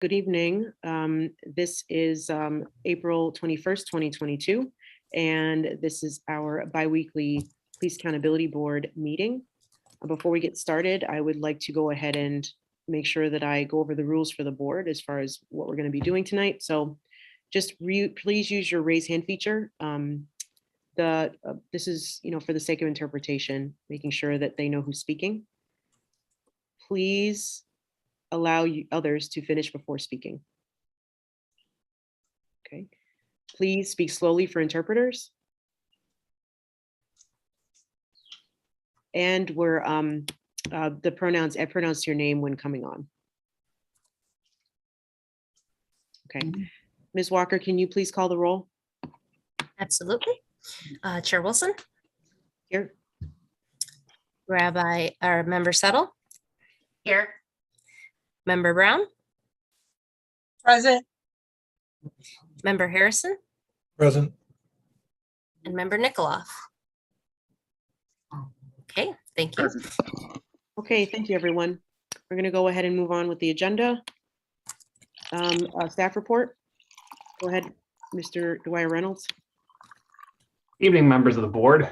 Good evening. This is April 21st, 2022, and this is our biweekly Police Accountability Board meeting. Before we get started, I would like to go ahead and make sure that I go over the rules for the board as far as what we're going to be doing tonight. So just please use your raise hand feature. This is, for the sake of interpretation, making sure that they know who's speaking. Please allow others to finish before speaking. Okay. Please speak slowly for interpreters. And we're the pronouns, add pronouns to your name when coming on. Okay. Ms. Walker, can you please call the roll? Absolutely. Chair Wilson. Here. Member Settle. Here. Member Brown. Present. Member Harrison. Present. And Member Nikoloff. Okay, thank you. Okay, thank you, everyone. We're going to go ahead and move on with the agenda. Staff report. Go ahead, Mr. Dwyer Reynolds. Evening, members of the board.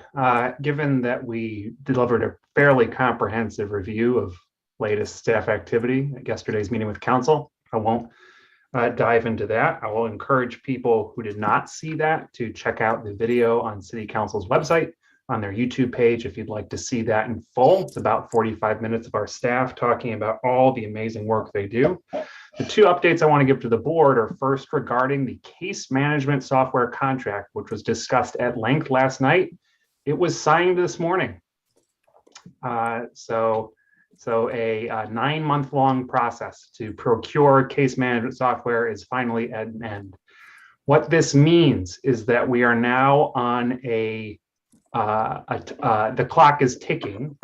Given that we delivered a fairly comprehensive review of latest staff activity at yesterday's meeting with council, I won't dive into that. I will encourage people who did not see that to check out the video on City Council's website on their YouTube page if you'd like to see that in full. It's about 45 minutes of our staff talking about all the amazing work they do. The two updates I want to give to the board are first regarding the case management software contract, which was discussed at length last night. It was signed this morning. So a 9-month-long process to procure case management software is finally at an end. What this means is that we are now on the clock is ticking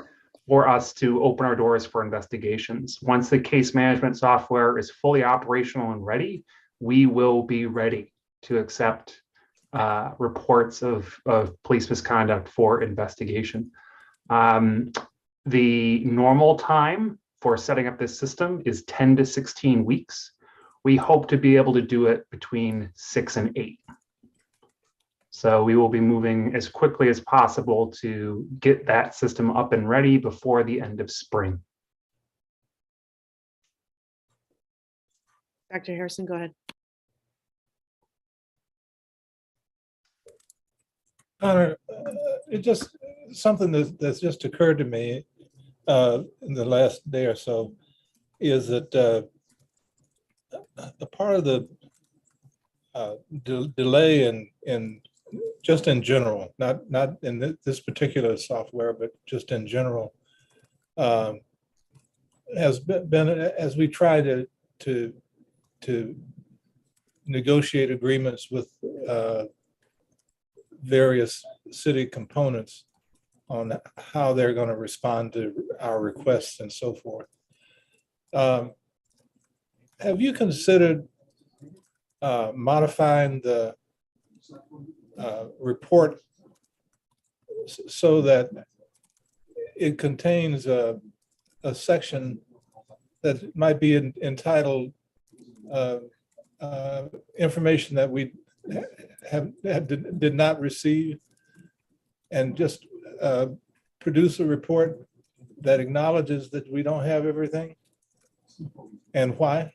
for us to open our doors for investigations. Once the case management software is fully operational and ready, we will be ready to accept reports of police misconduct for investigation. The normal time for setting up this system is 10 to 16 weeks. We hope to be able to do it between 6 and 8. So we will be moving as quickly as possible to get that system up and ready before the end of spring. Dr. Harrison, go ahead. Connor, it just something that's just occurred to me in the last day or so is that a part of the delay in just in general, not in this particular software, but just in general, has been as we try to negotiate agreements with various city components on how they're going to respond to our requests and so forth. Have you considered modifying the report so that it contains a section that might be entitled information that we did not receive, and just produce a report that acknowledges that we don't have everything and why?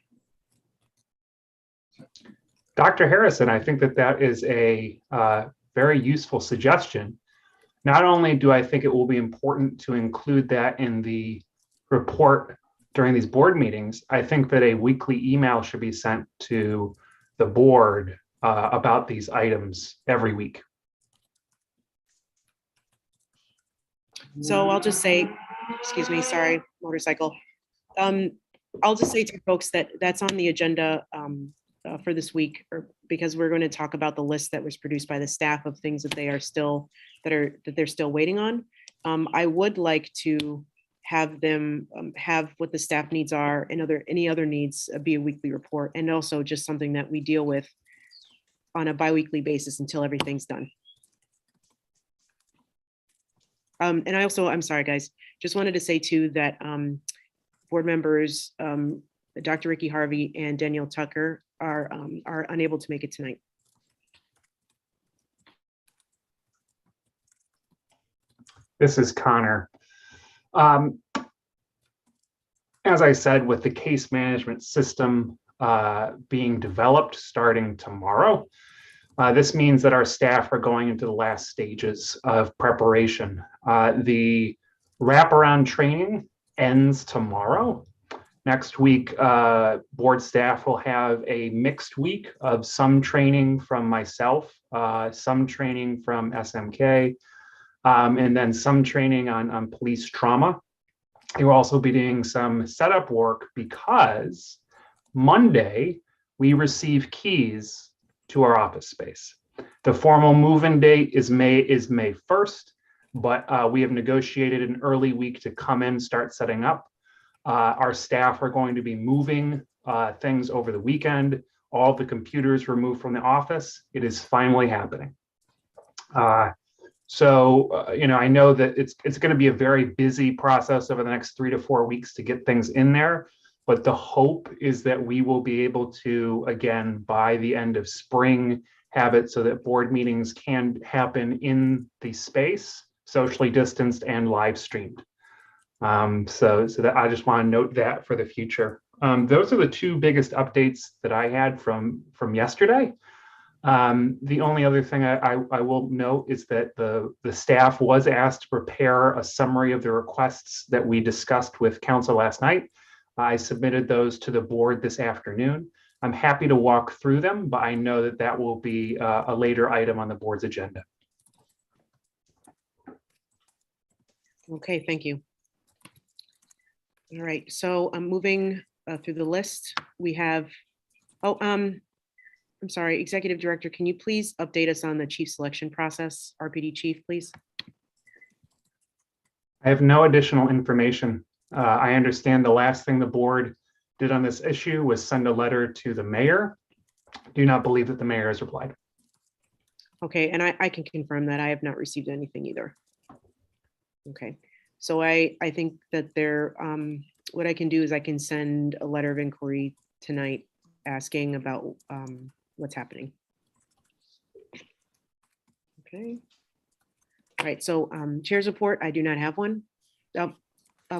Dr. Harrison, I think that is a very useful suggestion. Not only do I think it will be important to include that in the report during these board meetings, I think that a weekly email should be sent to the board about these items every week. So I'll just say, excuse me, sorry, motorcycle. I'll just say to folks that that's on the agenda for this week, because we're going to talk about the list that was produced by the staff of things that they're still waiting on. I would like to have them have what the staff needs are and any other needs be a weekly report, and also just something that we deal with on a biweekly basis until everything's done. And I also, I'm sorry, guys, just wanted to say too that board members Dr. Ricky Harvey and Danielle Tucker are unable to make it tonight. This is Connor. As I said, with the case management system being developed starting tomorrow, this means that our staff are going into the last stages of preparation. The wraparound training ends tomorrow. Next week, board staff will have a mixed week of some training from myself, some training from SMK, and then some training on police trauma. They will also be doing some setup work because Monday we receive keys to our office space. The formal move-in date is May 1st, but we have negotiated an early week to come in, start setting up. Our staff are going to be moving things over the weekend. All the computers removed from the office. It is finally happening. I know that it's going to be a very busy process over the next 3 to 4 weeks to get things in there. But the hope is that we will be able to, again, by the end of spring, have it so that board meetings can happen in the space, socially distanced and live streamed. So that I just want to note that for the future. Those are the two biggest updates that I had from yesterday. The only other thing I will note is that the staff was asked to prepare a summary of the requests that we discussed with council last night. I submitted those to the board this afternoon. I'm happy to walk through them, but I know that that will be a later item on the board's agenda. Okay, thank you. All right, so I'm moving through the list. We have, I'm sorry, Executive Director, can you please update us on the chief selection process? RPD chief, please. I have no additional information. I understand the last thing the board did on this issue was send a letter to the mayor. Do not believe that the mayor has replied. Okay, and I can confirm that I have not received anything either. Okay, so I think that what I can do is I can send a letter of inquiry tonight asking about what's happening. Okay. All right, so chair's report, I do not have one.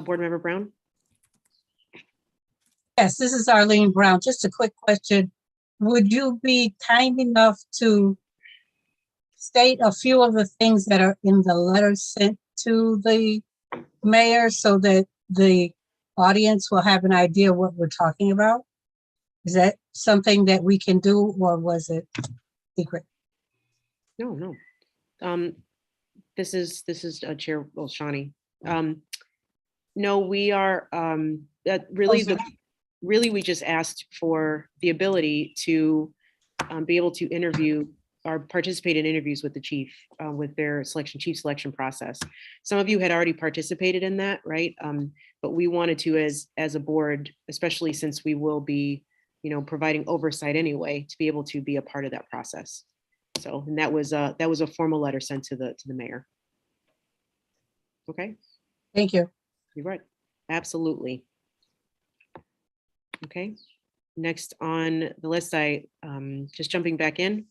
Board Member Brown? Yes, this is Arlene Brown. Just a quick question. Would you be kind enough to state a few of the things that are in the letter sent to the mayor so that the audience will have an idea what we're talking about? Is that something that we can do, or was it secret? No. This is Chair Shawnee. No, we are that really we just asked for the ability to be able to interview or participate in interviews with the chief with their chief selection process. Some of you had already participated in that, right? But we wanted to, as a board, especially since we will be, providing oversight anyway, to be able to be a part of that process. So, and that was a formal letter sent to the mayor. Okay. Thank you. You're right. Absolutely. Okay. Next on the list, just jumping back in,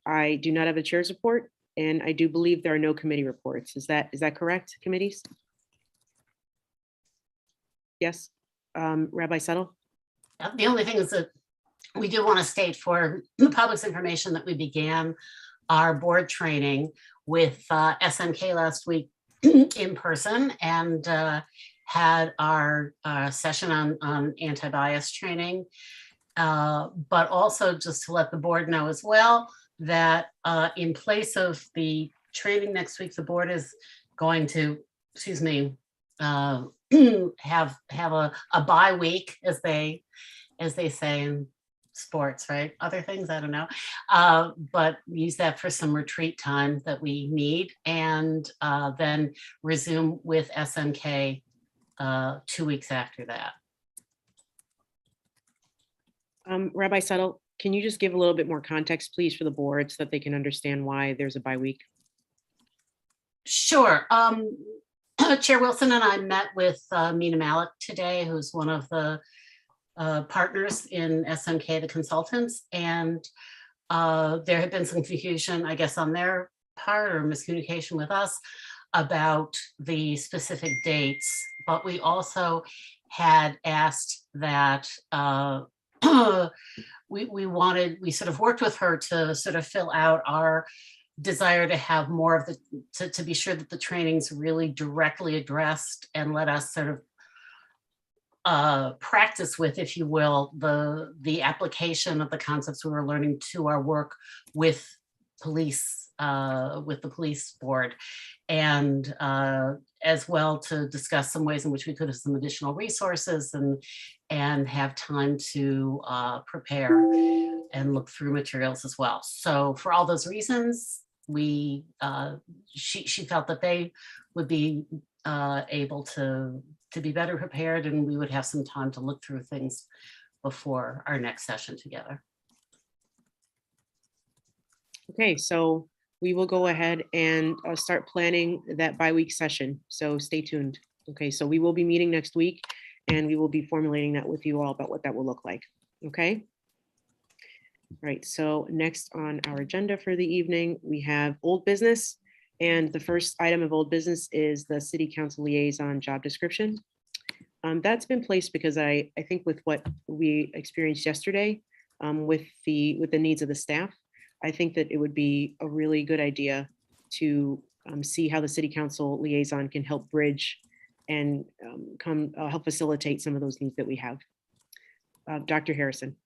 I do not have a chair's report, and I do believe there are no committee reports. Is that correct, committees? Yes. Rabbi Settle? The only thing is that we do want to state for the public's information that we began our board training with SMK last week in person, and had our session on anti-bias training. But also just to let the board know as well that in place of the training next week, the board is going to, have a bye week, as they say in sports, right? Other things, I don't know. But use that for some retreat time that we need, and then resume with SMK 2 weeks after that. Rabbi Settle, can you just give a little bit more context, please, for the board so that they can understand why there's a bye week? Sure. Chair Wilson and I met with Mina Malik today, who's one of the partners in SMK, the consultants, and there had been some confusion, I guess, on their part or miscommunication with us about the specific dates. But we also had asked that we sort of worked with her to sort of fill out our desire to have more of to be sure that the trainings really directly addressed and let us sort of practice with, if you will, the application of the concepts we were learning to our work with the police board, and as well to discuss some ways in which we could have some additional resources and have time to prepare and look through materials as well. So for all those reasons, she felt that they would be able to be better prepared, and we would have some time to look through things before our next session together. Okay, so we will go ahead and start planning that bi-week session. So stay tuned. Okay, so we will be meeting next week and we will be formulating that with you all about what that will look like. Okay. All right, so next on our agenda for the evening, we have old business. And the first item of old business is the city council liaison job description. That's been placed because I think with what we experienced yesterday with the needs of the staff, I think that it would be a really good idea to see how the city council liaison can help bridge and help facilitate some of those needs that we have. Dr. Harrison.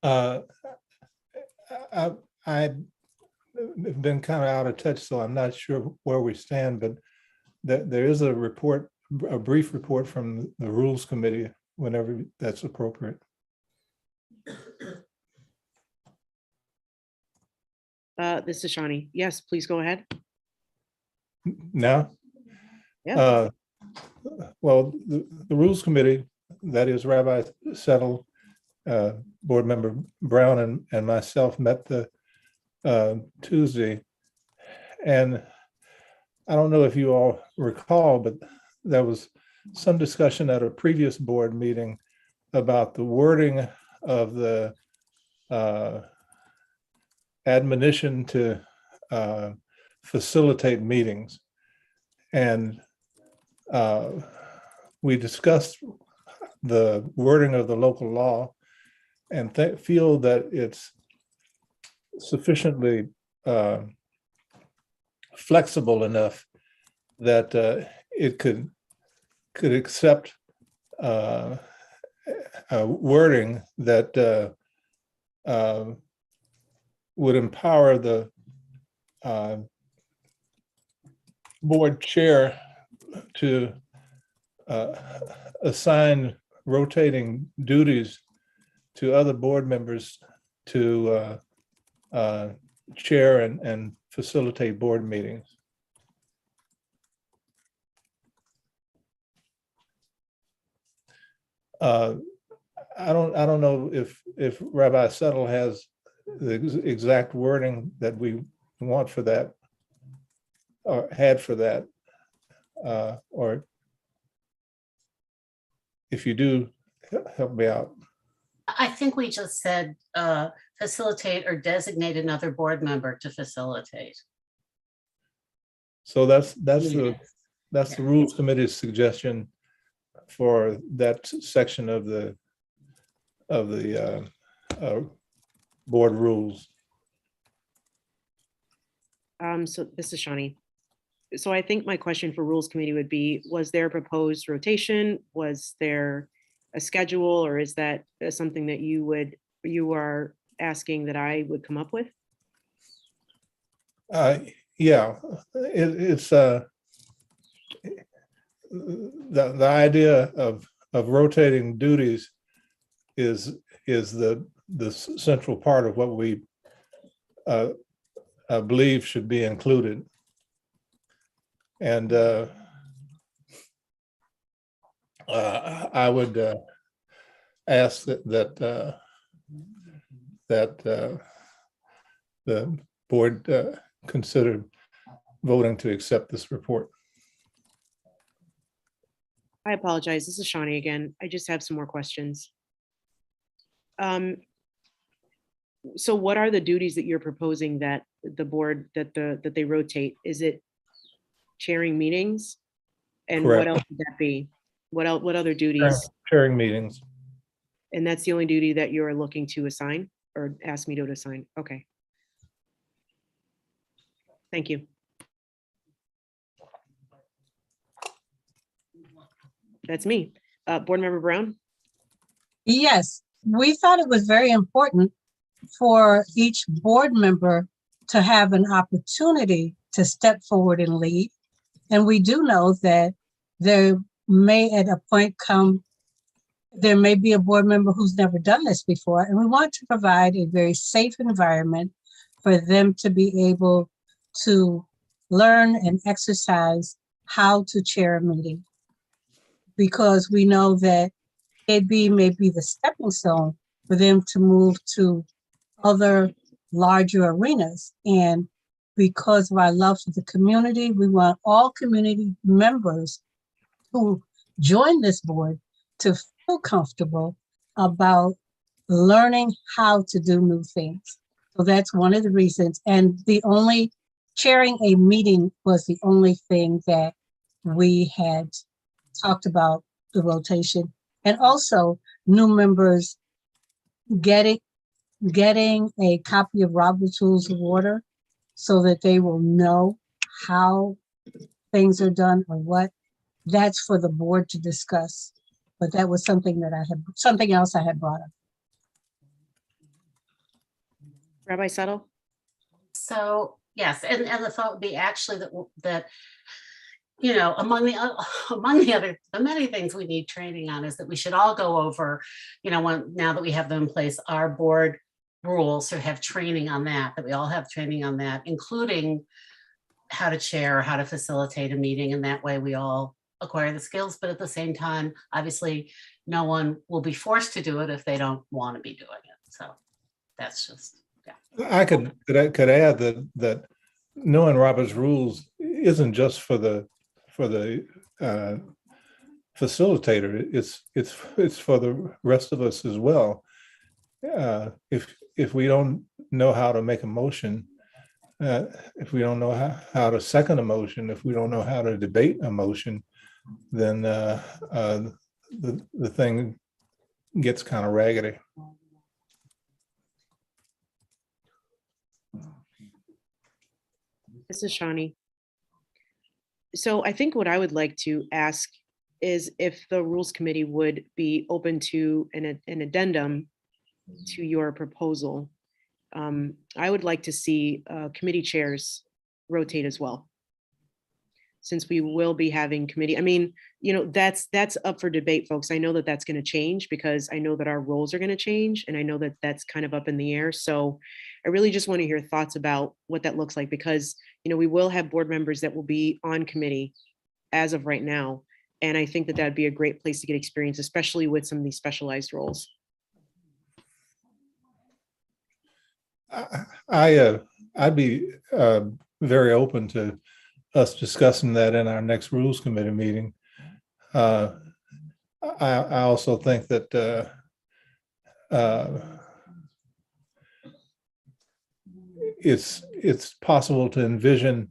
I've been kind of out of touch, so I'm not sure where we stand, but there is a report, a brief report from the Rules Committee whenever that's appropriate. This is Shawnee. Yes, please go ahead. Now? Yeah. Well, the Rules Committee, that is Rabbi Settle, Board Member Brown and myself met the Tuesday. And I don't know if you all recall, but there was some discussion at a previous board meeting about the wording of the admonition to facilitate meetings. And we discussed the wording of the local law and feel that it's sufficiently flexible enough that it could accept wording that would empower the board chair to assign rotating duties to other board members to chair and facilitate board meetings. I don't know if Rabbi Settle has the exact wording that we want for that or had for that, or if you do, help me out. I think we just said facilitate or designate another board member to facilitate. So that's the Rules Committee's suggestion for that section of the board rules. So this is Shawnee. So I think my question for Rules Committee would be, was there a proposed rotation? Was there a schedule, or is that something that you are asking that I would come up with? Yeah, it's the idea of rotating duties is the central part of what we believe should be included. And I would ask that the board consider voting to accept this report. I apologize. This is Shawnee again. I just have some more questions. So what are the duties that you're proposing that the board, that they rotate? Is it chairing meetings? And what Correct. else would that be? What else, what other duties? Chairing meetings. And that's the only duty that you're looking to assign or ask me to assign? Okay. Thank you. That's me. Board Member Brown? Yes, we thought it was very important for each board member to have an opportunity to step forward and lead. And we do know that there may at a point come, there may be a board member who's never done this before, and we want to provide a very safe environment for them to be able to learn and exercise how to chair a meeting. Because we know that PAB may be the stepping stone for them to move to other larger arenas. And because of our love for the community, we want all community members who join this board to feel comfortable about learning how to do new things. So that's one of the reasons. And the only chairing a meeting was the only thing that we had talked about, the rotation. And also new members getting a copy of Robert's Rules of Order so that they will know how things are done or what. That's for the board to discuss. But that was something else I had brought up. Rabbi Settle? So, yes, and the thought would be actually that you know, among the many things we need training on is that we should all go over, you know, now that we have them in place, our board rules, so have training on that we all have training on that, including how to chair, how to facilitate a meeting, and that way we all acquire the skills. But at the same time, obviously, no one will be forced to do it if they don't want to be doing it. So that's just, yeah. I could add that knowing Robert's rules isn't just for the facilitator. It's for the rest of us as well. If we don't know how to make a motion, if we don't know how to second a motion, if we don't know how to debate a motion, then the thing gets kind of raggedy. This is Shawnee. So I think what I would like to ask is if the Rules Committee would be open to an addendum to your proposal. I would like to see committee chairs rotate as well. Since we will be having committee, I mean, you know, that's up for debate, folks. I know that that's going to change because I know that our roles are going to change, and I know that that's kind of up in the air. So I really just want to hear thoughts about what that looks like, because, you know, we will have board members that will be on committee as of right now. And I think that that'd be a great place to get experience, especially with some of these specialized roles. I'd be very open to us discussing that in our next Rules Committee meeting. I also think that it's possible to envision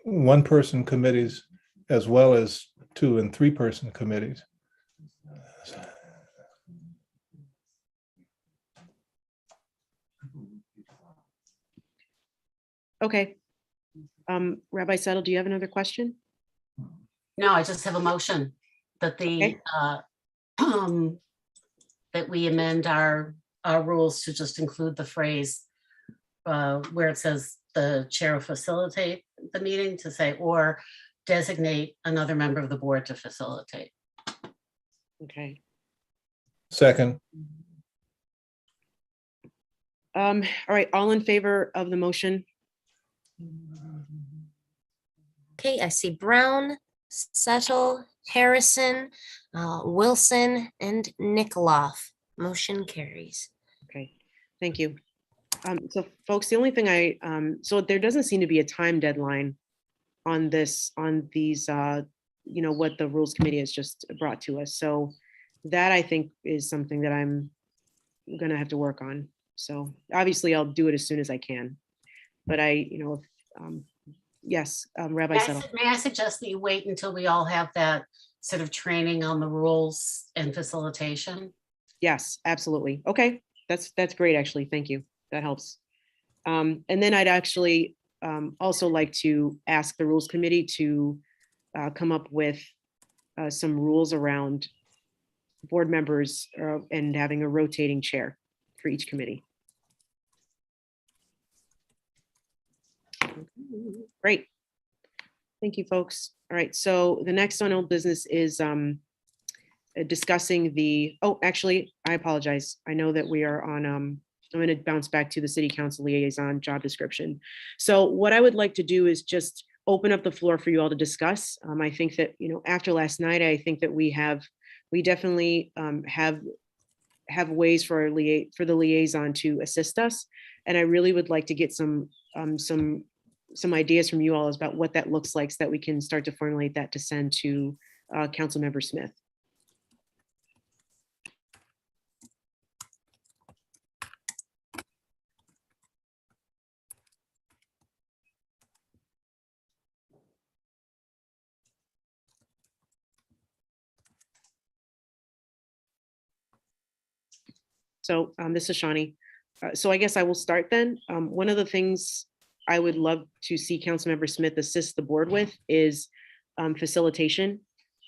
one-person committees as well as 2- and 3-person committees. Okay. Rabbi Settle, do you have another question? No, I just have a motion that Okay. that we amend our rules to just include the phrase where it says the chair will facilitate the meeting, to say, or designate another member of the board to facilitate. Okay. Second. All right, all in favor of the motion? Okay, I see Brown, Settle, Harrison, Wilson, and Nikoloff. Motion carries. Okay, thank you. So folks, the only thing so there doesn't seem to be a time deadline on this, on these, what the Rules Committee has just brought to us. So that I think is something that I'm gonna have to work on. So obviously I'll do it as soon as I can. But yes, Rabbi Settle. May I suggest that you wait until we all have that sort of training on the rules and facilitation? Yes, absolutely. Okay, that's great, actually. Thank you. That helps. And then I'd actually also like to ask the Rules Committee to come up with some rules around board members and having a rotating chair for each committee. Great. Thank you, folks. All right, so the next on old business is discussing actually, I apologize. I know that we are on, I'm going to bounce back to the city council liaison job description. So what I would like to do is just open up the floor for you all to discuss. I think that, after last night, I think that we definitely have ways for the liaison to assist us. And I really would like to get some ideas from you all about what that looks like so that we can start to formulate that to send to Councilmember Smith. So this is Shawnee. So I guess I will start then. One of the things I would love to see Councilmember Smith assist the board with is facilitation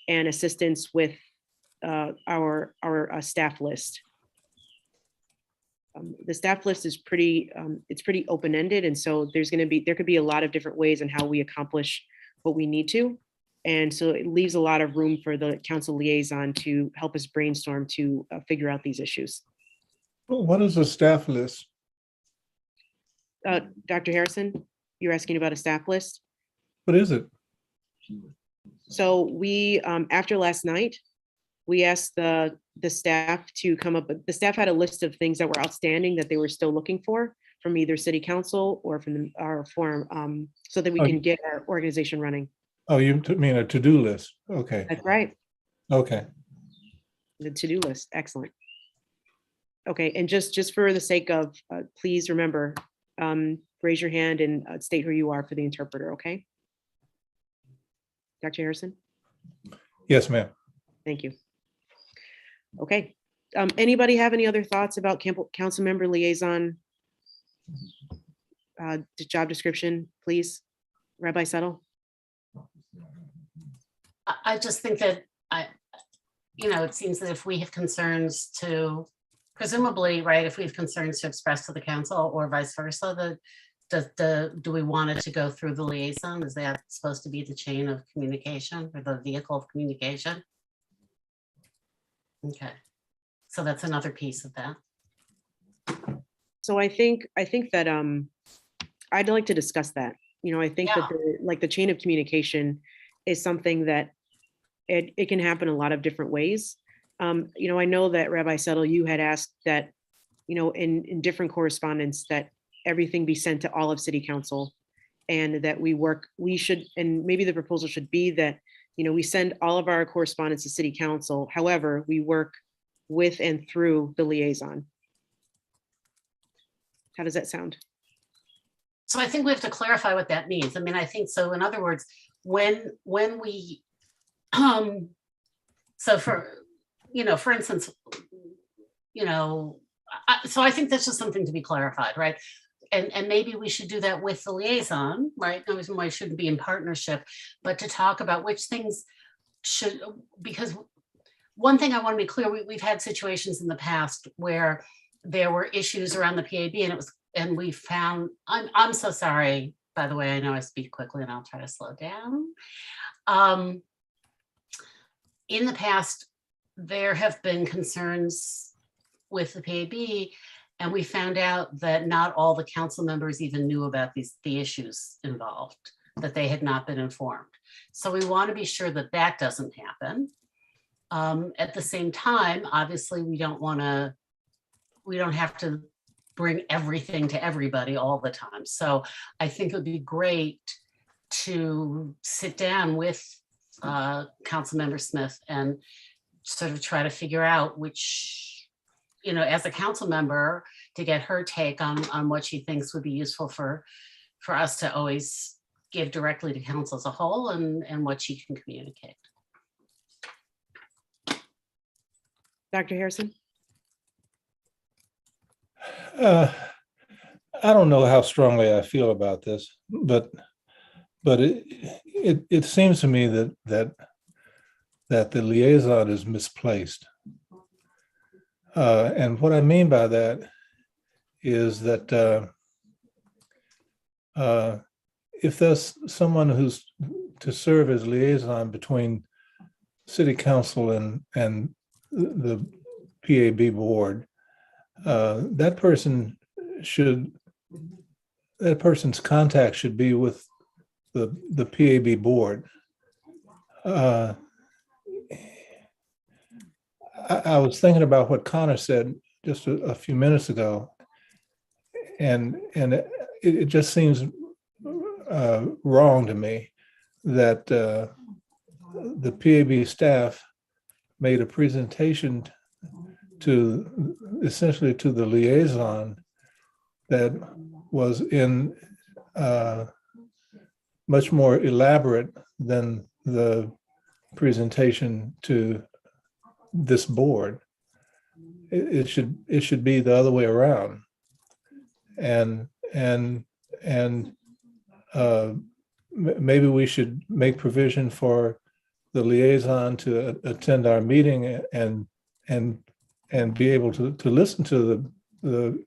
and assistance with our staff list. The staff list is pretty open-ended, and so there could be a lot of different ways in how we accomplish what we need to. And so it leaves a lot of room for the council liaison to help us brainstorm to figure out these issues. What is a staff list? Dr. Harrison, you're asking about a staff list? What is it? So we, after last night, we asked the staff to come up, the staff had a list of things that were outstanding that they were still looking for from either city council or from our forum, so that we can get our organization running. Oh, you mean a to-do list? Okay. That's right. Okay. The to-do list. Excellent. Okay, and just for the sake of, please remember, raise your hand and state who you are for the interpreter, okay? Dr. Harrison? Yes, ma'am. Thank you. Okay, anybody have any other thoughts about council member liaison job description, please? Rabbi Settle? I just think that it seems that if we have concerns to, presumably, right, if we have concerns to express to the council or vice versa, do we want it to go through the liaison? Is that supposed to be the chain of communication or the vehicle of communication? Okay, so that's another piece of that. So I think that I'd like to discuss that. I think that the chain of communication is something that it can happen a lot of different ways. I know that Rabbi Settle, you had asked that, in different correspondence that everything be sent to all of city council, and that we should, and maybe the proposal should be that, we send all of our correspondence to city council. However, we work with and through the liaison. How does that sound? So I think we have to clarify what that means. I mean, I think so. In other words, when we, so for instance, so I think that's just something to be clarified, right? And maybe we should do that with the liaison, right? No reason why it shouldn't be in partnership, but to talk about which things should, because one thing I want to be clear, we've had situations in the past where there were issues around the PAB and we found, I'm so sorry, by the way, I know I speak quickly and I'll try to slow down. In the past, there have been concerns with the PAB, and we found out that not all the council members even knew about the issues involved, that they had not been informed. So we want to be sure that that doesn't happen. At the same time, obviously, we don't have to bring everything to everybody all the time. So I think it would be great to sit down with Councilmember Smith and sort of try to figure out which, as a council member, to get her take on what she thinks would be useful for us to always give directly to council as a whole, and what she can communicate. Dr. Harrison? I don't know how strongly I feel about this, but it seems to me that the liaison is misplaced. And what I mean by that is that if there's someone who's to serve as liaison between city council and the PAB board, that person's contact should be with the PAB board. I was thinking about what Connor said just a few minutes ago, and it just seems wrong to me that the PAB staff made a presentation essentially to the liaison that was in much more elaborate than the presentation to this board. It should be the other way around, and maybe we should make provision for the liaison to attend our meeting and be able to listen to the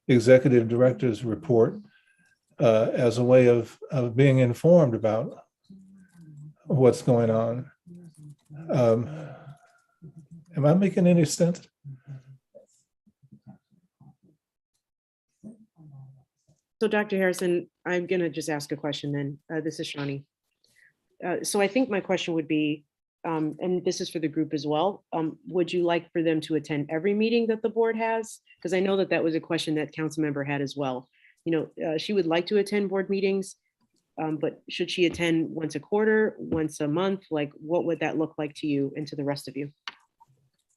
executive director's report as a way of being informed about what's going on. Am I making any sense? So Dr. Harrison, I'm going to just ask a question then. This is Shani. So I think my question would be, and this is for the group as well, would you like for them to attend every meeting that the board has? Because I know that was a question that council member had as well. She would like to attend board meetings, but should she attend once a quarter, once a month? Like, what would that look like to you and to the rest of you?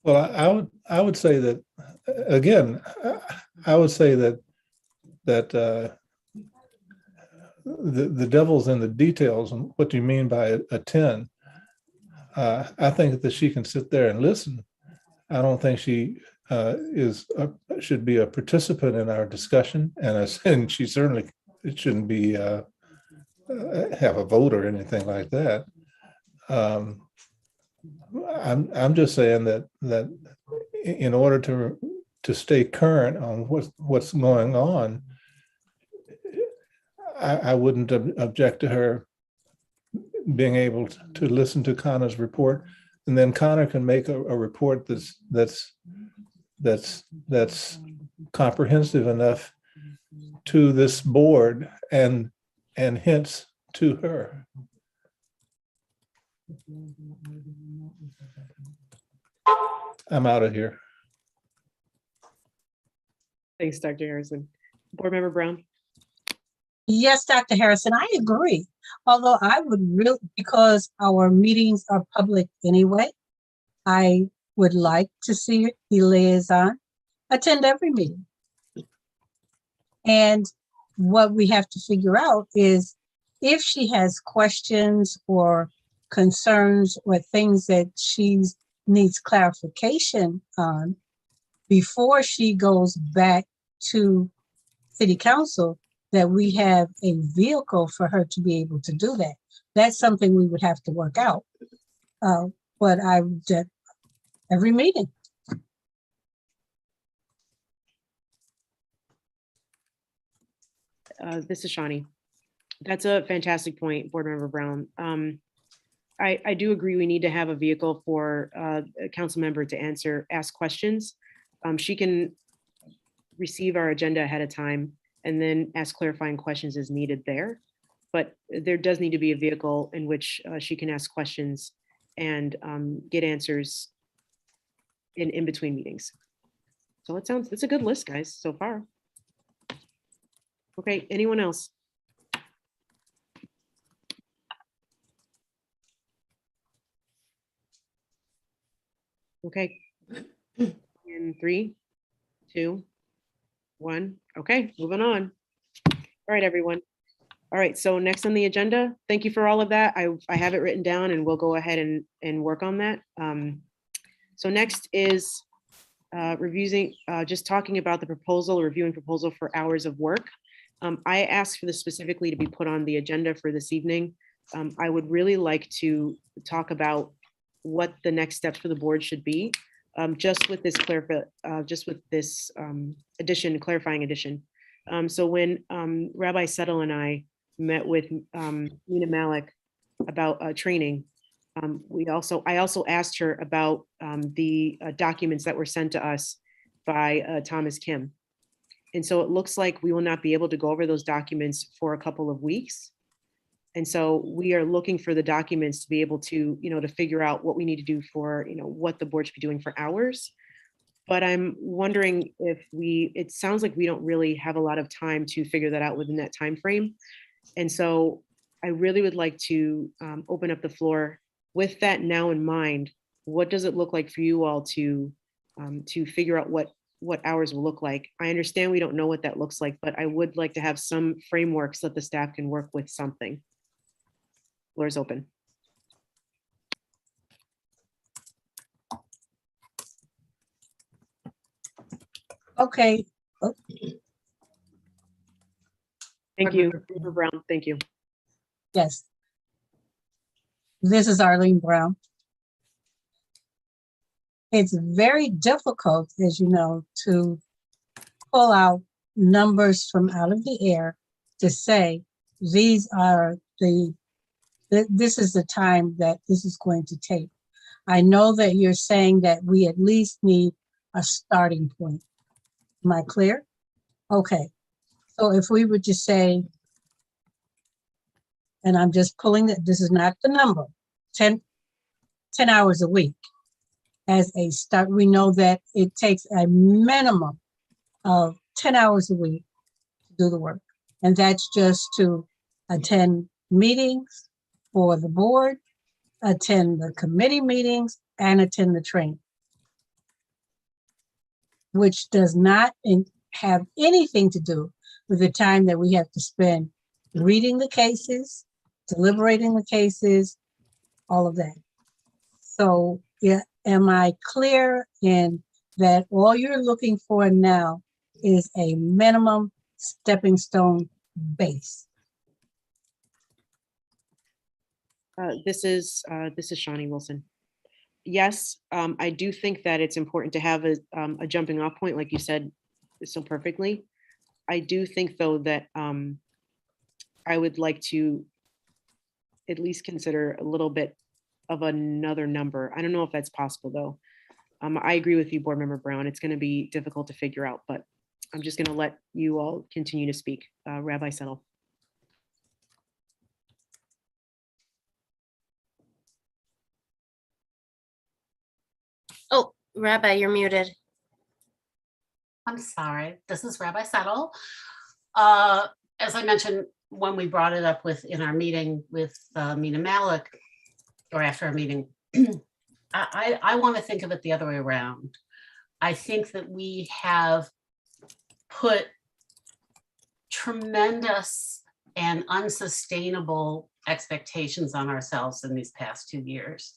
Well, I would say that, again, I would say that the devil's in the details. And what do you mean by attend? I think that she can sit there and listen. I don't think she should be a participant in our discussion, and she certainly shouldn't be have a vote or anything like that. I'm just saying that in order to stay current on what's going on, I wouldn't object to her being able to listen to Connor's report, and then Connor can make a report that's comprehensive enough to this board and hints to her. I'm out of here. Thanks, Dr. Harrison. Board Member Brown? Yes, Dr. Harrison, I agree. Although I would really, because our meetings are public anyway, I would like to see the liaison attend every meeting. And what we have to figure out is if she has questions or concerns or things that she needs clarification on before she goes back to City Council, that we have a vehicle for her to be able to do that. That's something we would have to work out. But I did every meeting. This is Shani. That's a fantastic point, Board Member Brown. I do agree we need to have a vehicle for a council member to ask questions. She can receive our agenda ahead of time and then ask clarifying questions as needed there. But there does need to be a vehicle in which she can ask questions and get answers in between meetings. So it's a good list, guys, so far. Okay, anyone else? Okay. In 3, 2, 1. Okay, moving on. All right, everyone. All right, so next on the agenda, thank you for all of that. I have it written down and we'll go ahead and work on that. So next is reviewing, just talking about the proposal, reviewing proposal for hours of work. I asked for this specifically to be put on the agenda for this evening. I would really like to talk about what the next steps for the board should be, just with this addition, clarifying addition. So when Rabbi Settle and I met with Nina Malik about training, I also asked her about the documents that were sent to us by Thomas Kim. And so it looks like we will not be able to go over those documents for a couple of weeks. And so we are looking for the documents to be able to, to figure out what we need to do for, what the board should be doing for hours. But I'm wondering if it sounds like we don't really have a lot of time to figure that out within that time frame. And so I really would like to open up the floor with that now in mind. What does it look like for you all to figure out what hours will look like? I understand we don't know what that looks like, but I would like to have some framework so that the staff can work with something. Floor is open. Okay, Thank you, Member Brown. Thank you. yes. This is Arlene Brown. It's very difficult, as you know, to pull out numbers from out of the air to say, these are this is the time that this is going to take. I know that you're saying that we at least need a starting point. Am I clear? Okay. So if we would just say, and I'm just pulling it, this is not the number, 10 hours a week as a start. We know that it takes a minimum of 10 hours a week to do the work. And that's just to attend meetings for the board, attend the committee meetings, and attend the training, which does not have anything to do with the time that we have to spend reading the cases, deliberating the cases, all of that. So yeah, am I clear in that all you're looking for now is a minimum stepping stone base? This is Shawnee Wilson. Yes, I do think that it's important to have a jumping off point, like you said so perfectly. I do think, though, that I would like to at least consider a little bit of another number. I don't know if that's possible, though. I agree with you, Board Member Brown. It's going to be difficult to figure out, but I'm just going to let you all continue to speak. Rabbi Settle. Oh, Rabbi, you're muted. I'm sorry, this is Rabbi Settle. As I mentioned, when we brought it up in our meeting with Nina Malik, or after our meeting, I want to think of it the other way around. I think that we have put tremendous and unsustainable expectations on ourselves in these past 2 years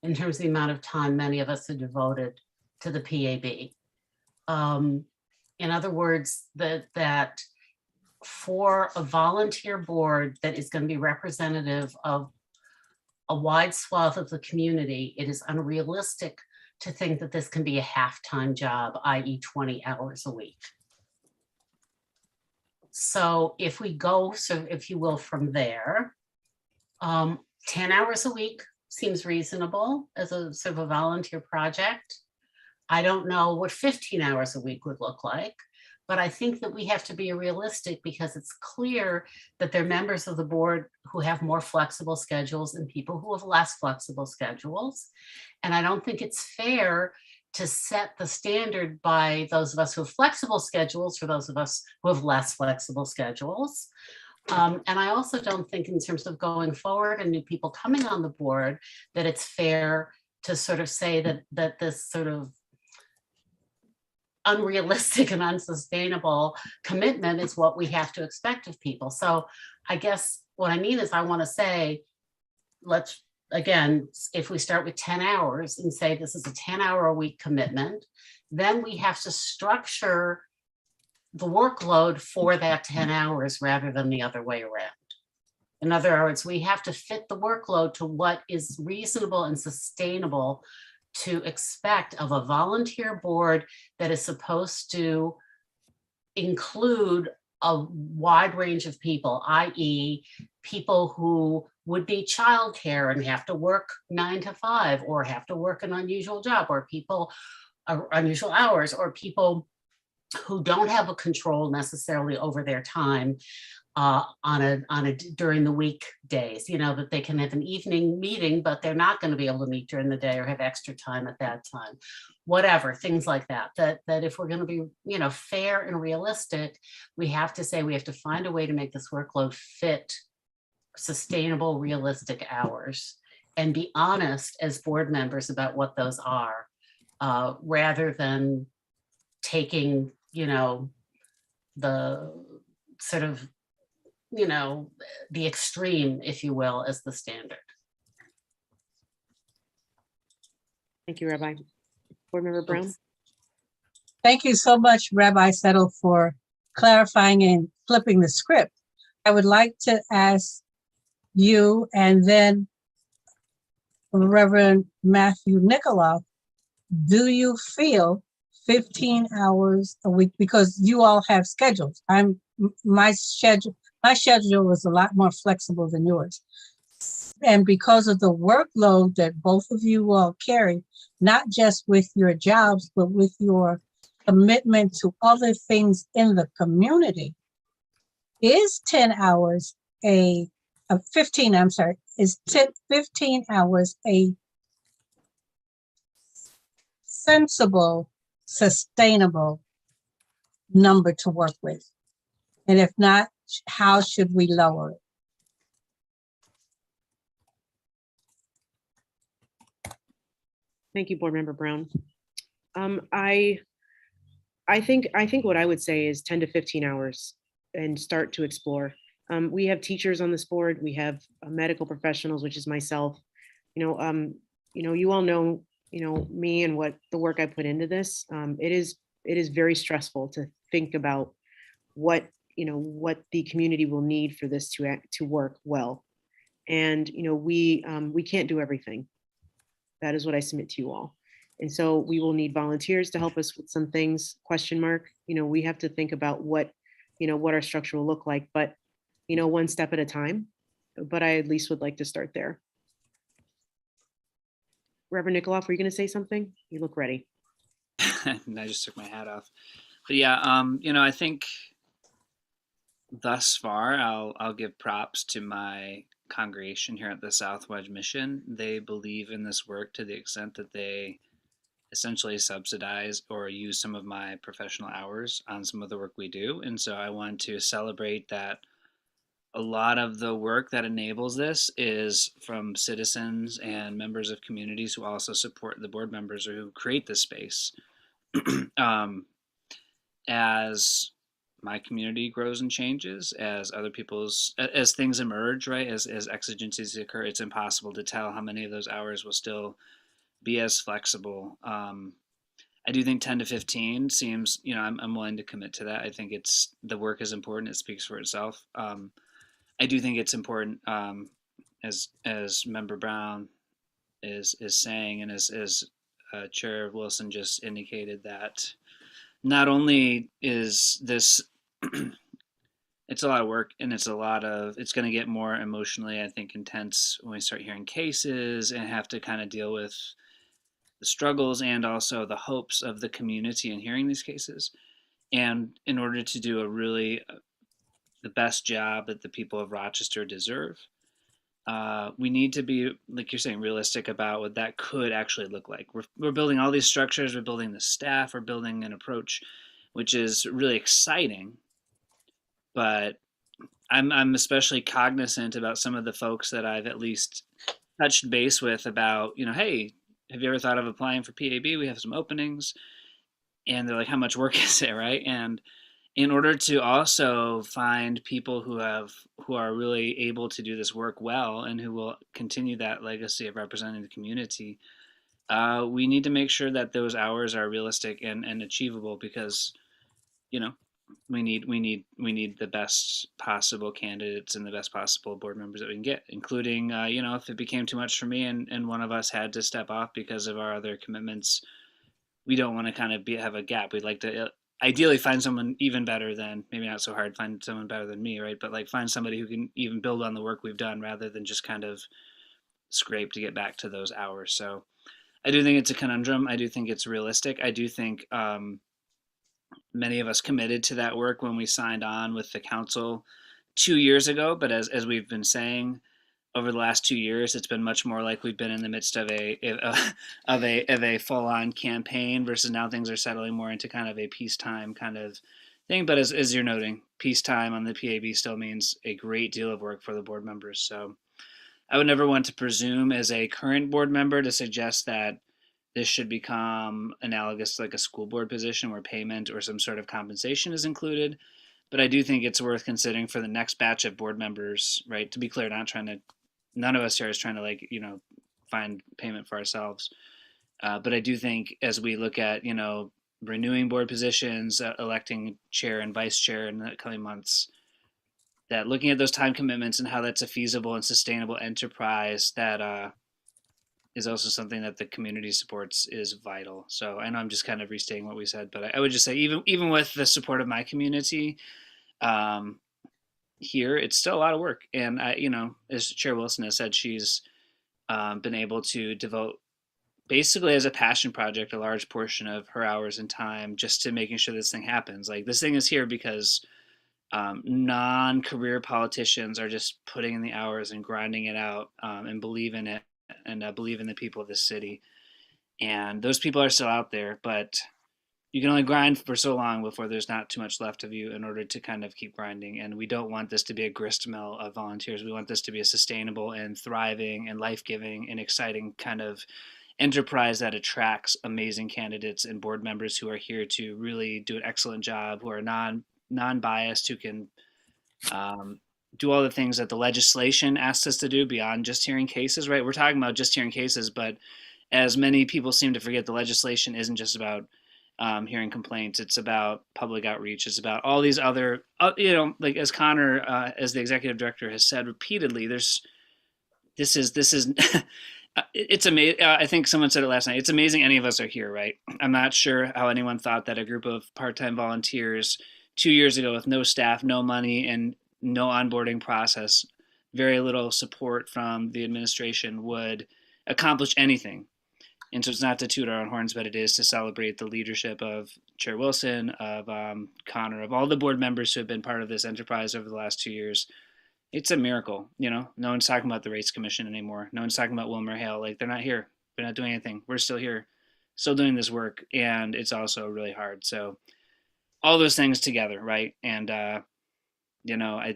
in terms of the amount of time many of us have devoted to the PAB. In other words, that for a volunteer board that is going to be representative of a wide swath of the community, it is unrealistic to think that this can be a half-time job, i.e. 20 hours a week. So if we go, so if you will, from there, 10 hours a week seems reasonable as a sort of a volunteer project. I don't know what 15 hours a week would look like, but I think that we have to be realistic because it's clear that there are members of the board who have more flexible schedules and people who have less flexible schedules. And I don't think it's fair to set the standard by those of us who have flexible schedules for those of us who have less flexible schedules. And I also don't think in terms of going forward and new people coming on the board that it's fair to sort of say that this sort of unrealistic and unsustainable commitment is what we have to expect of people. So I guess what I mean is I want to say, let's, again, if we start with 10 hours and say this is a 10-hour-a-week commitment, then we have to structure the workload for that 10 hours rather than the other way around. In other words, we have to fit the workload to what is reasonable and sustainable to expect of a volunteer board that is supposed to include a wide range of people, i.e. people who would need childcare and have to work 9 to 5 or have to work an unusual job, or people unusual hours, or people who don't have a control necessarily over their time during the weekdays, that they can have an evening meeting, but they're not going to be able to meet during the day or have extra time at that time, whatever, things like that. That if we're going to be, fair and realistic, we have to say we have to find a way to make this workload fit sustainable, realistic hours, and be honest as board members about what those are, rather than taking, the sort of, the extreme, if you will, as the standard. Thank you, Rabbi. Board Member Brown? Thank you so much, Rabbi Settle, for clarifying and flipping the script. I would like to ask you and then Reverend Matthew Nikoloff, do you feel 15 hours a week, because you all have schedules? My schedule is a lot more flexible than yours. And because of the workload that both of you all carry, not just with your jobs, but with your commitment to other things in the community, is 10 hours is 15 hours a sensible, sustainable number to work with? And if not, how should we lower it? Thank you, Board Member Brown. I think what I would say is 10 to 15 hours and start to explore. We have teachers on this board. We have medical professionals, which is myself. You all know, me and what the work I put into this. It is very stressful to think about what the community will need for this to work well. And, we can't do everything. That is what I submit to you all. And so we will need volunteers to help us with some things, ? We have to think about what our structure will look like, but, one step at a time. But I at least would like to start there. Reverend Nikoloff, were you going to say something? You look ready. And I just took my hat off. But yeah, I think thus far, I'll give props to my congregation here at the South Wedge Mission. They believe in this work to the extent that they essentially subsidize or use some of my professional hours on some of the work we do. And so I want to celebrate that a lot of the work that enables this is from citizens and members of communities who also support the board members or who create this space. As my community grows and changes, as things emerge, right, as exigencies occur, it's impossible to tell how many of those hours will still be as flexible. I do think 10 to 15 seems, I'm willing to commit to that. I think the work is important. It speaks for itself. I do think it's important, as Member Brown is saying, and as Chair Wilson just indicated, that not only is this, it's a lot of work, and it's going to get more emotionally, I think, intense when we start hearing cases and have to kind of deal with the struggles and also the hopes of the community in hearing these cases. And in order to do the best job that the people of Rochester deserve, we need to be, like you're saying, realistic about what that could actually look like. We're building all these structures, we're building the staff, we're building an approach, which is really exciting. But I'm especially cognizant about some of the folks that I've at least touched base with about, hey, have you ever thought of applying for PAB? We have some openings. And they're like, how much work is it, right? And in order to also find people who are really able to do this work well and who will continue that legacy of representing the community, we need to make sure that those hours are realistic and achievable, because you know we need the best possible candidates and the best possible board members that we can get, including if it became too much for me and one of us had to step off because of our other commitments, we don't want to kind of have a gap. We'd like to ideally find someone even better than, maybe not so hard, find someone better than me, right? But like find somebody who can even build on the work we've done rather than just kind of scrape to get back to those hours. So I do think it's a conundrum. I do think it's realistic. I do think many of us committed to that work when we signed on with the council 2 years ago. But as we've been saying, over the last 2 years, it's been much more like we've been in the midst of a full-on campaign, versus now things are settling more into kind of a peacetime kind of thing. But as you're noting, peacetime on the PAB still means a great deal of work for the board members. So I would never want to presume as a current board member to suggest that this should become analogous to like a school board position where payment or some sort of compensation is included. But I do think it's worth considering for the next batch of board members, right? To be clear, none of us here is trying to find payment for ourselves. But I do think as we look at, renewing board positions, electing chair and vice chair in the coming months, that looking at those time commitments and how that's a feasible and sustainable enterprise that is also something that the community supports is vital. So I know I'm just kind of restating what we said, but I would just say even with the support of my community, here, it's still a lot of work. And as Chair Wilson has said, she's been able to devote basically as a passion project a large portion of her hours and time just to making sure this thing happens. Like, this thing is here because non-career politicians are just putting in the hours and grinding it out and believe in it and believe in the people of this city. And those people are still out there, but you can only grind for so long before there's not too much left of you in order to kind of keep grinding. And we don't want this to be a grist mill of volunteers. We want this to be a sustainable and thriving and life-giving and exciting kind of enterprise that attracts amazing candidates and board members who are here to really do an excellent job, who are non-biased, who can do all the things that the legislation asks us to do beyond just hearing cases, right? We're talking about just hearing cases, but as many people seem to forget, the legislation isn't just about hearing complaints. It's about public outreach. It's about all these other, like as Connor, as the executive director has said repeatedly, this is it's amazing. I think someone said it last night. It's amazing any of us are here, right? I'm not sure how anyone thought that a group of part-time volunteers 2 years ago with no staff, no money, and no onboarding process, very little support from the administration would accomplish anything. And so it's not to toot our own horns, but it is to celebrate the leadership of Chair Wilson, of Connor, of all the board members who have been part of this enterprise over the last 2 years. It's a miracle, No one's talking about the Race Commission anymore. No one's talking about Wilmer Hale. Like, they're not here. They're not doing anything. We're still here, still doing this work, and it's also really hard. So all those things together, right? And I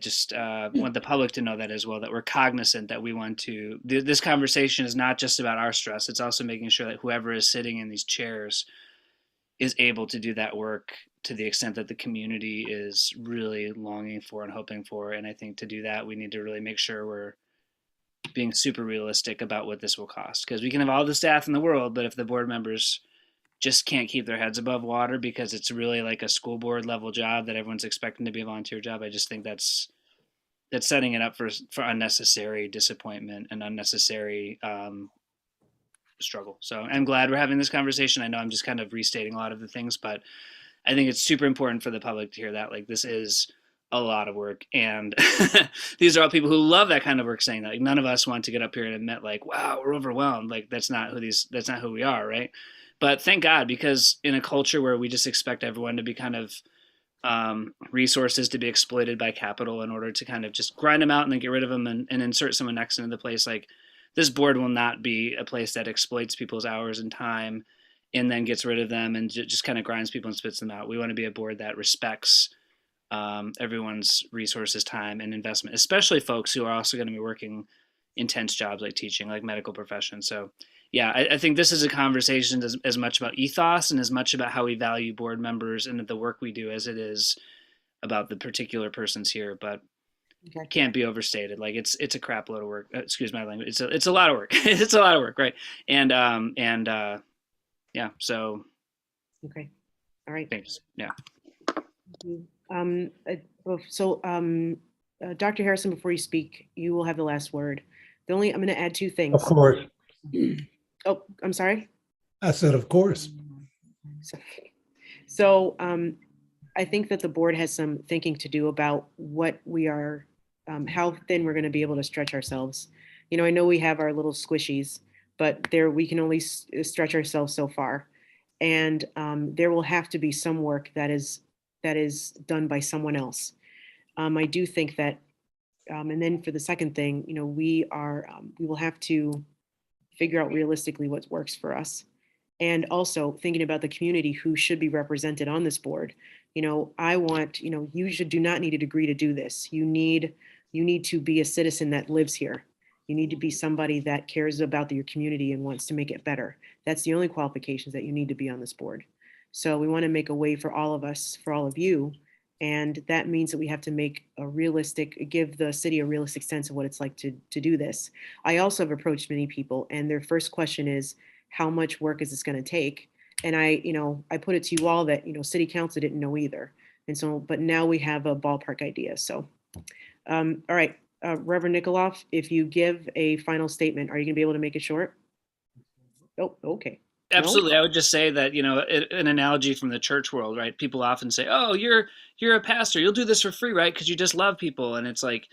just want the public to know that as well, that we're cognizant that we want to, this conversation is not just about our stress. It's also making sure that whoever is sitting in these chairs is able to do that work to the extent that the community is really longing for and hoping for. And I think to do that, we need to really make sure we're being super realistic about what this will cost. Because we can have all the staff in the world, but if the board members just can't keep their heads above water because it's really like a school board level job that everyone's expecting to be a volunteer job, I just think that's setting it up for unnecessary disappointment and unnecessary struggle. So I'm glad we're having this conversation. I know I'm just kind of restating a lot of the things, but I think it's super important for the public to hear that. Like, this is a lot of work, and these are all people who love that kind of work saying that. Like, none of us want to get up here and admit like, wow, we're overwhelmed. Like, that's not who we are, right? But thank God, because in a culture where we just expect everyone to be kind of resources to be exploited by capital in order to kind of just grind them out and then get rid of them and insert someone next into the place, like, this board will not be a place that exploits people's hours and time and then gets rid of them and just kind of grinds people and spits them out. We want to be a board that respects everyone's resources, time, and investment, especially folks who are also going to be working intense jobs like teaching, like medical professions. So yeah, I think this is a conversation as much about ethos and as much about how we value board members and the work we do as it is about the particular persons here. But Okay. can't be overstated. Like it's a crap load of work. Excuse my language. It's a lot of work. It's a lot of work, right? And yeah. So Okay. All right. thanks. Yeah. Dr. Harrison, before you speak, you will have the last word. I'm going to add two Of things. course. Oh, I'm sorry. I said, of course. So I think that the board has some thinking to do about what we are, how thin we're going to be able to stretch ourselves. You know, I know we have our little squishies, but there we can only stretch ourselves so far. And there will have to be some work that is done by someone else. I do think that, and then for the second thing, you know, we will have to figure out realistically what works for us. And also thinking about the community who should be represented on this board. You know, I want, you know, you do not need a degree to do this. You need to be a citizen that lives here. You need to be somebody that cares about your community and wants to make it better. That's the only qualifications that you need to be on this board. So we want to make a way for all of us, for all of you. And that means that we have to give the city a realistic sense of what it's like to do this. I also have approached many people and their first question is, how much work is this going to take? And I put it to you all that, you know, city council didn't know either. And so, but now we have a ballpark idea. So, all right, Reverend Nikoloff, if you give a final statement, are you gonna be able to make it short? Oh, okay. Absolutely. I would just say that, you know, an analogy from the church world, right? People often say, oh, you're a pastor. You'll do this for free, right? Because you just love people. And it's like,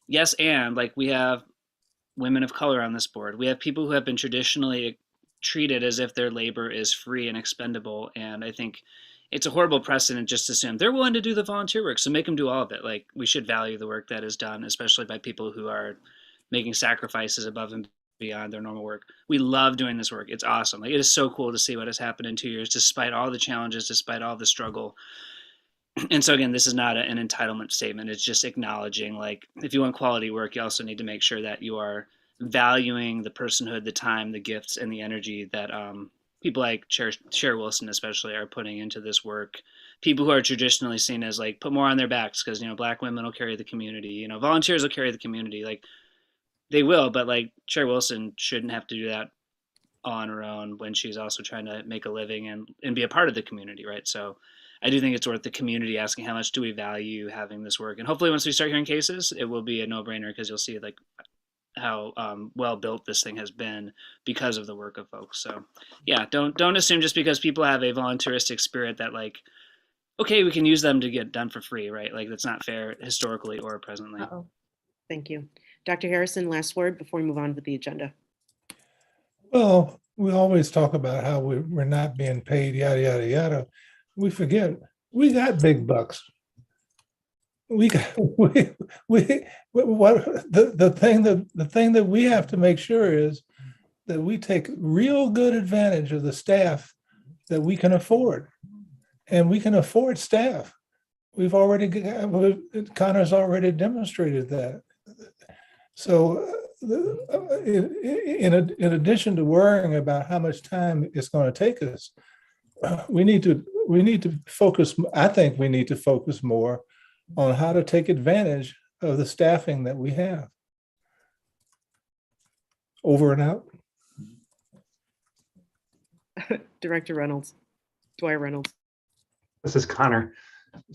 yes, and like we have women of color on this board. We have people who have been traditionally treated as if their labor is free and expendable. And I think it's a horrible precedent just to assume they're willing to do the volunteer work. So make them do all of it. Like we should value the work that is done, especially by people who are making sacrifices above and beyond their normal work. We love doing this work. It's awesome. Like it is so cool to see what has happened in 2 years, despite all the challenges, despite all the struggle. And so again, this is not an entitlement statement. It's just acknowledging, like, if you want quality work, you also need to make sure that you are valuing the personhood, the time, the gifts, and the energy that people like Chair Wilson especially are putting into this work. People who are traditionally seen as like put more on their backs because, you know, Black women will carry the community, you know, volunteers will carry the community. Like they will, but like Chair Wilson shouldn't have to do that on her own when she's also trying to make a living and be a part of the community, right? So I do think it's worth the community asking how much do we value having this work. And hopefully once we start hearing cases, it will be a no-brainer because you'll see like how well built this thing has been because of the work of folks. So yeah, don't assume just because people have a volunteeristic spirit that like, okay, we can use them to get done for free, right? Like that's not fair historically or presently. Uh-oh. Thank you. Dr. Harrison, last word before we move on with the agenda. Well, we always talk about how we're not being paid, yada, yada, yada. We forget, we got big bucks. We got, the thing that we have to make sure is that we take real good advantage of the staff that we can afford. And we can afford staff. Connor's already demonstrated that. So in addition to worrying about how much time it's going to take us, we need to focus. I think we need to focus more on how to take advantage of the staffing that we have. Over and out. Director Reynolds, Dwyer Reynolds. This is Connor.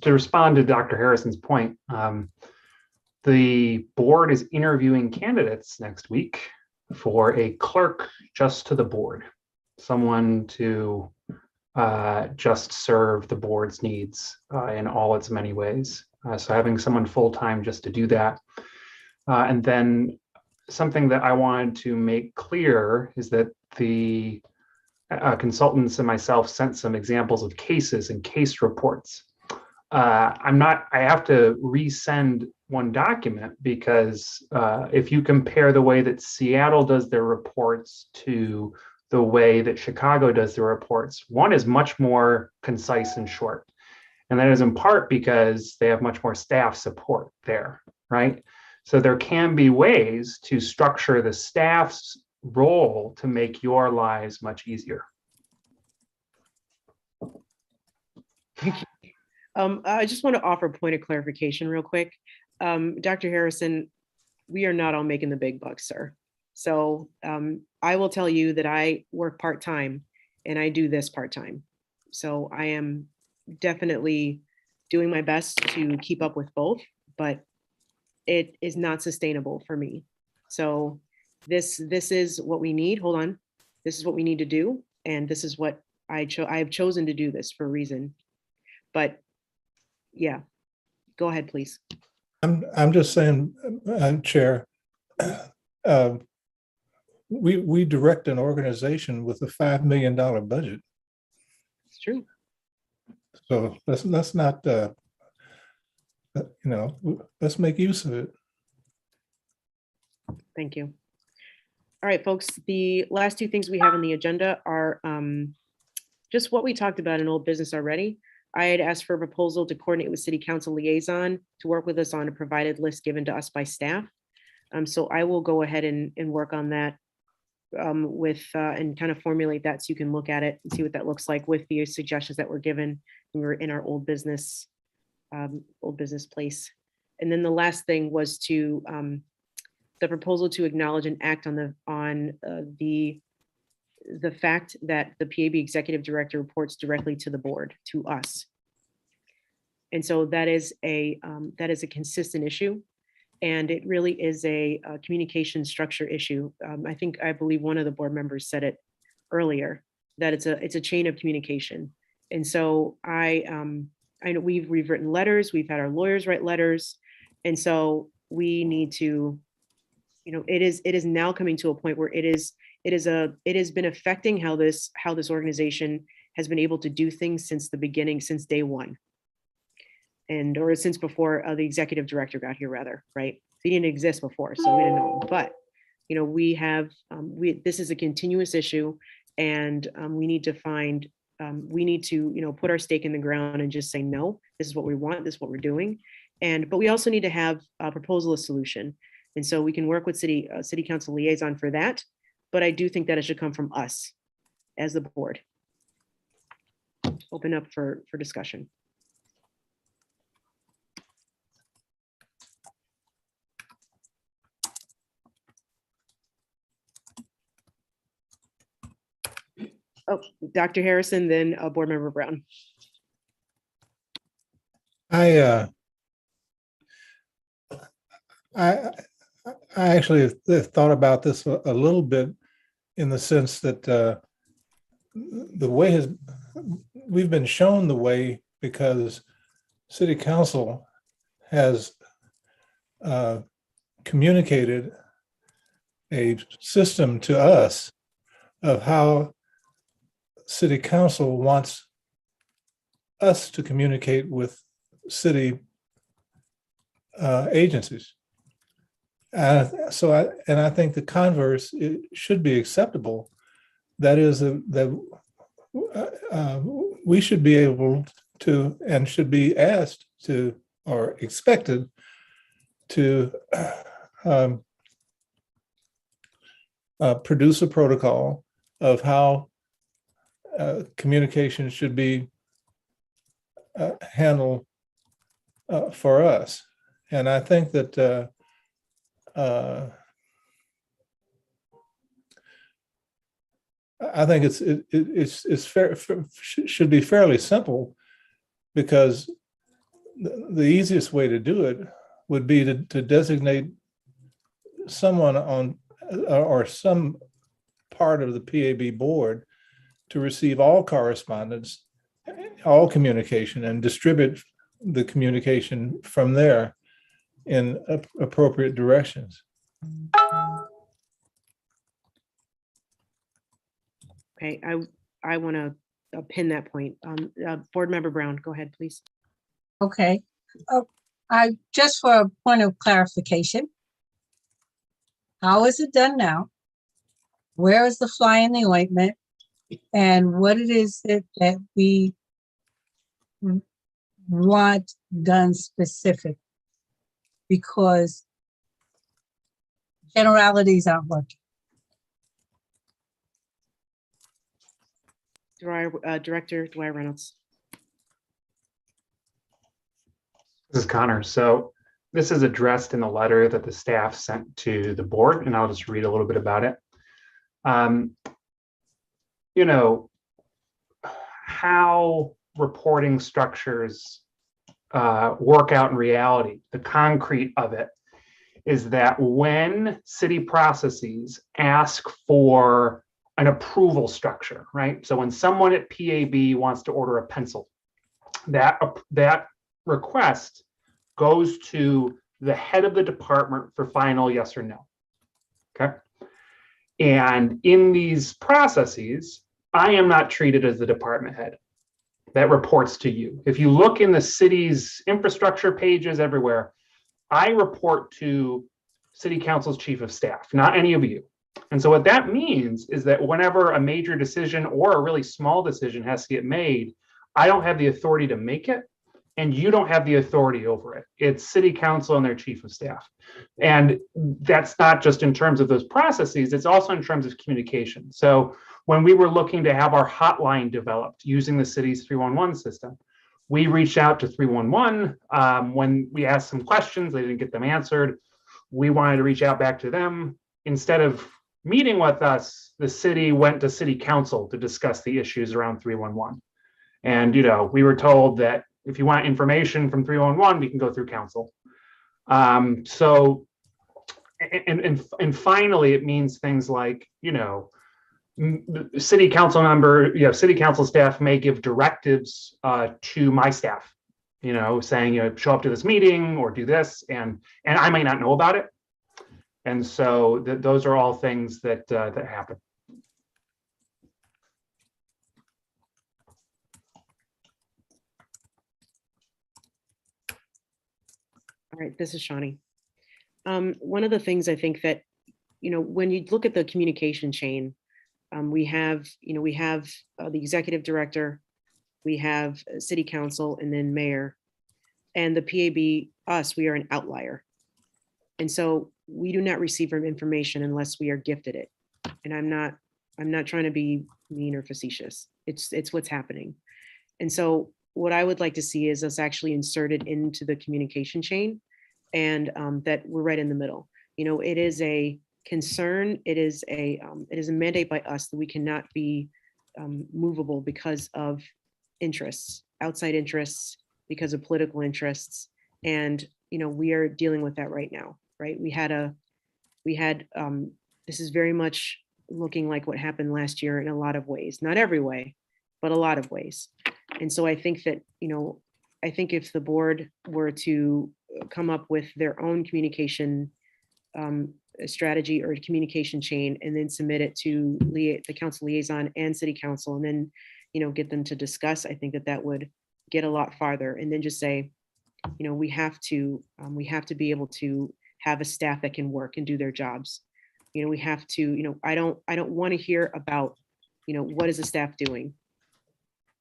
To respond to Dr. Harrison's point, the board is interviewing candidates next week for a clerk just to the board, someone to just serve the board's needs in all its many ways. So having someone full-time just to do that. And then something that I wanted to make clear is that the consultants and myself sent some examples of cases and case reports. I have to resend one document because if you compare the way that Seattle does their reports to the way that Chicago does their reports, one is much more concise and short. And that is in part because they have much more staff support there, right? So there can be ways to structure the staff's role to make your lives much easier. I just want to offer a point of clarification real quick. Dr. Harrison, we are not all making the big bucks, sir. So I will tell you that I work part-time and I do this part-time. So I am definitely doing my best to keep up with both, but it is not sustainable for me. So this is what we need. Hold on. This is what we need to do. And this is what I have chosen to do this for a reason. But yeah, go ahead, please. I'm just saying, Chair, we direct an organization with a $5 million budget. It's true. So let's not, let's make use of it. Thank you. All right, folks, the last two things we have on the agenda are just what we talked about in old business already. I had asked for a proposal to coordinate with City Council Liaison to work with us on a provided list given to us by staff. So I will go ahead and work on that and kind of formulate that so you can look at it and see what that looks like with the suggestions that were given when we were in our old business place. And then the last thing was to the proposal to acknowledge and act on the fact that the PAB executive director reports directly to the board, to us. And so that is a consistent issue. And it really is a communication structure issue. I believe one of the board members said it earlier, that it's a chain of communication. And so I know we've written letters, we've had our lawyers write letters. And so we need to, it is now coming to a point where it has been affecting how this organization has been able to do things since the beginning, since day one. Or since before the executive director got here, rather, right? He didn't exist before, so we didn't know him. But we have this is a continuous issue, and we need to put our stake in the ground and just say, no, this is what we want, this is what we're doing. But we also need to have a proposal, a solution. And so we can work with city council liaison for that. But I do think that it should come from us as the board. Open up for discussion. Oh, Dr. Harrison, then Board Member Brown. I actually thought about this a little bit in the sense that the way we've been shown the way because City Council has communicated a system to us of how City Council wants us to communicate with city agencies. I think the converse should be acceptable. That is that we should be able to and should be asked to or expected to produce a protocol of how communication should be handled for us. And I think that I think it's fair, should be fairly simple, because the easiest way to do it would be to designate someone on or some part of the PAB board to receive all correspondence, all communication, and distribute the communication from there in appropriate directions. Okay, I want to pin that point. Board Member Brown, go ahead, please. Okay. Just for a point of clarification, how is it done now? Where is the fly in the ointment? And what it is that we want done specific? Because generalities aren't working. Director Dwyer Reynolds. This is Connor. So this is addressed in the letter that the staff sent to the board, and I'll just read a little bit about it. You know, how reporting structures work out in reality, the concrete of it is that when city processes ask for an approval structure, right? So when someone at PAB wants to order a pencil, that request goes to the head of the department for final yes or no. Okay. And in these processes, I am not treated as the department head. That reports to you. If you look in the city's infrastructure pages everywhere, I report to City Council's chief of staff, not any of you. And so what that means is that whenever a major decision or a really small decision has to get made, I don't have the authority to make it, and you don't have the authority over it. It's City Council and their chief of staff. And that's not just in terms of those processes, it's also in terms of communication. So when we were looking to have our hotline developed using the city's 311 system, we reached out to 311 when we asked some questions, they didn't get them answered. We wanted to reach out back to them. Instead of meeting with us, the city went to City Council to discuss the issues around 311. And, you know, we were told that if you want information from 311, we can go through council. And finally, it means things like, you know, city council member, you know, city council staff may give directives to my staff, you know, saying, you know, show up to this meeting or do this, and I might not know about it. And so those are all things that happen. All right, this is Shawnee. One of the things I think that, you know, when you look at the communication chain, we have the executive director, we have city council, and then mayor, and the PAB, we are an outlier. And so we do not receive information unless we are gifted it. And I'm not trying to be mean or facetious. It's what's happening. And so what I would like to see is us actually inserted into the communication chain, and that we're right in the middle. You know, it is a concern. It is a mandate by us that we cannot be movable because of interests, outside interests, because of political interests. And, you know, we are dealing with that right now, right? This is very much looking like what happened last year in a lot of ways, not every way, but a lot of ways. And so I think that, you know, I think if the board were to come up with their own communication strategy or communication chain, and then submit it to the council liaison and city council, and then, you know, get them to discuss, I think that would get a lot farther. And then just say, you know, we have to be able to have a staff that can work and do their jobs. You know, we have to, you know, I don't want to hear about, you know, what is the staff doing?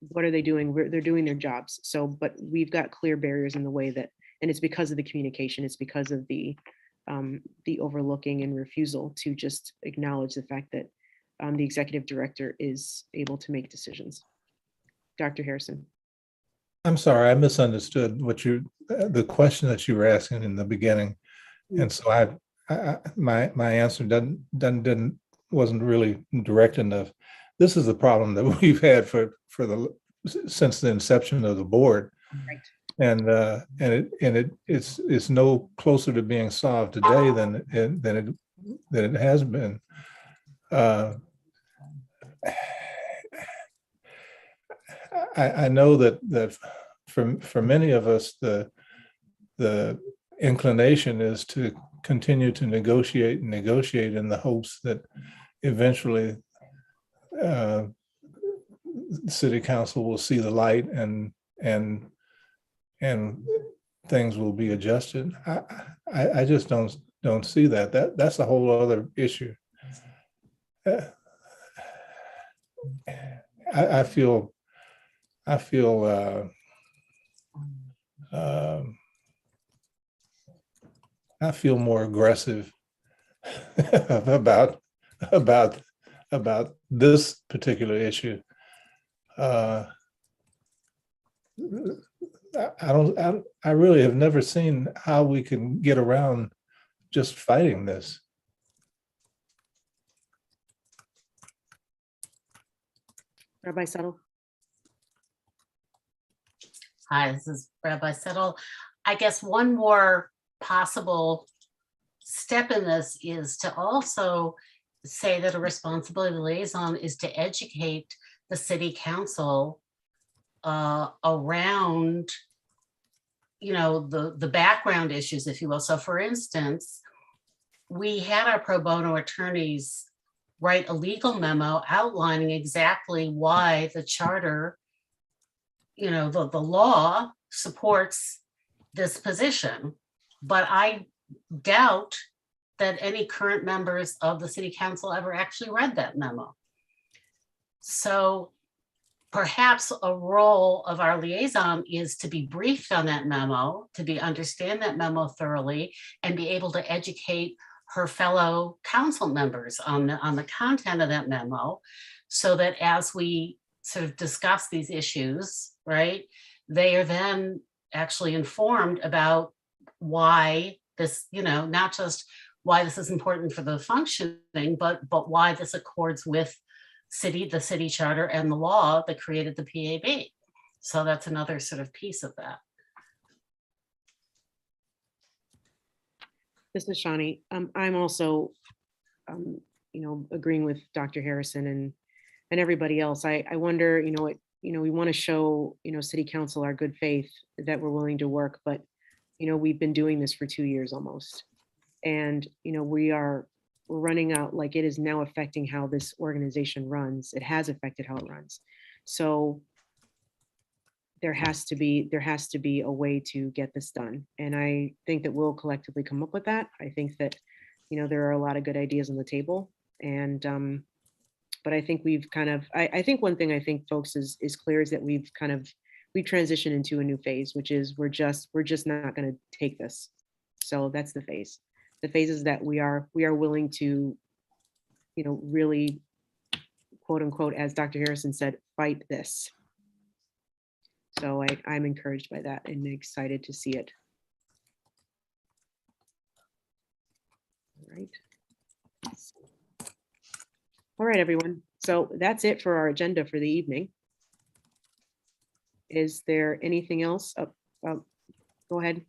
What are they doing? They're doing their jobs. So, but we've got clear barriers in the way that, and it's because of the communication, it's because of the overlooking and refusal to just acknowledge the fact that the executive director is able to make decisions. Dr. Harrison. I'm sorry, I misunderstood the question that you were asking in the beginning. And so my answer wasn't really direct enough. This is the problem that we've had since the inception of the board. Right. And it's no closer to being solved today than it has been. I know that for many of us, the inclination is to continue to negotiate in the hopes that eventually city council will see the light and things will be adjusted. I just don't see that. That's a whole other issue. I feel more aggressive about this particular issue I I really have never seen how we can get around just fighting this. Rabbi Settle? Hi, this is Rabbi Settle. I guess one more possible step in this is to also say that a responsibility of the liaison is to educate the city council around, you know, the background issues, if you will. So for instance, we had our pro bono attorneys write a legal memo outlining exactly why the charter, you know, the law supports this position. But I doubt that any current members of the city council ever actually read that memo. So perhaps a role of our liaison is to be briefed on that memo, to understand that memo thoroughly, and be able to educate her fellow council members on the content of that memo, so that as we sort of discuss these issues, right, they are then actually informed about why this, you know, not just why this is important for the functioning, but why this accords with the city charter and the law that created the PAB. So that's another sort of piece of that. This is Shawnee. I'm also, you know, agreeing with Dr. Harrison and everybody else. I wonder, you know, we want to show, you know, city council our good faith that we're willing to work, but, you know, we've been doing this for 2 years almost. And, you know, we're running out, like, it is now affecting how this organization runs. It has affected how it runs. So there has to be a way to get this done. And I think that we'll collectively come up with that. I think that, you know, there are a lot of good ideas on the table. And, but I think we've kind of, I think one thing I think folks is clear is that we've transitioned into a new phase, which is we're just not going to take this. So that's the phase. The phase is that we are willing to, you know, really, quote unquote, as Dr. Harrison said, fight this. So I'm encouraged by that and excited to see it. All right. All right, everyone. So that's it for our agenda for the evening. Is there anything else? Go ahead.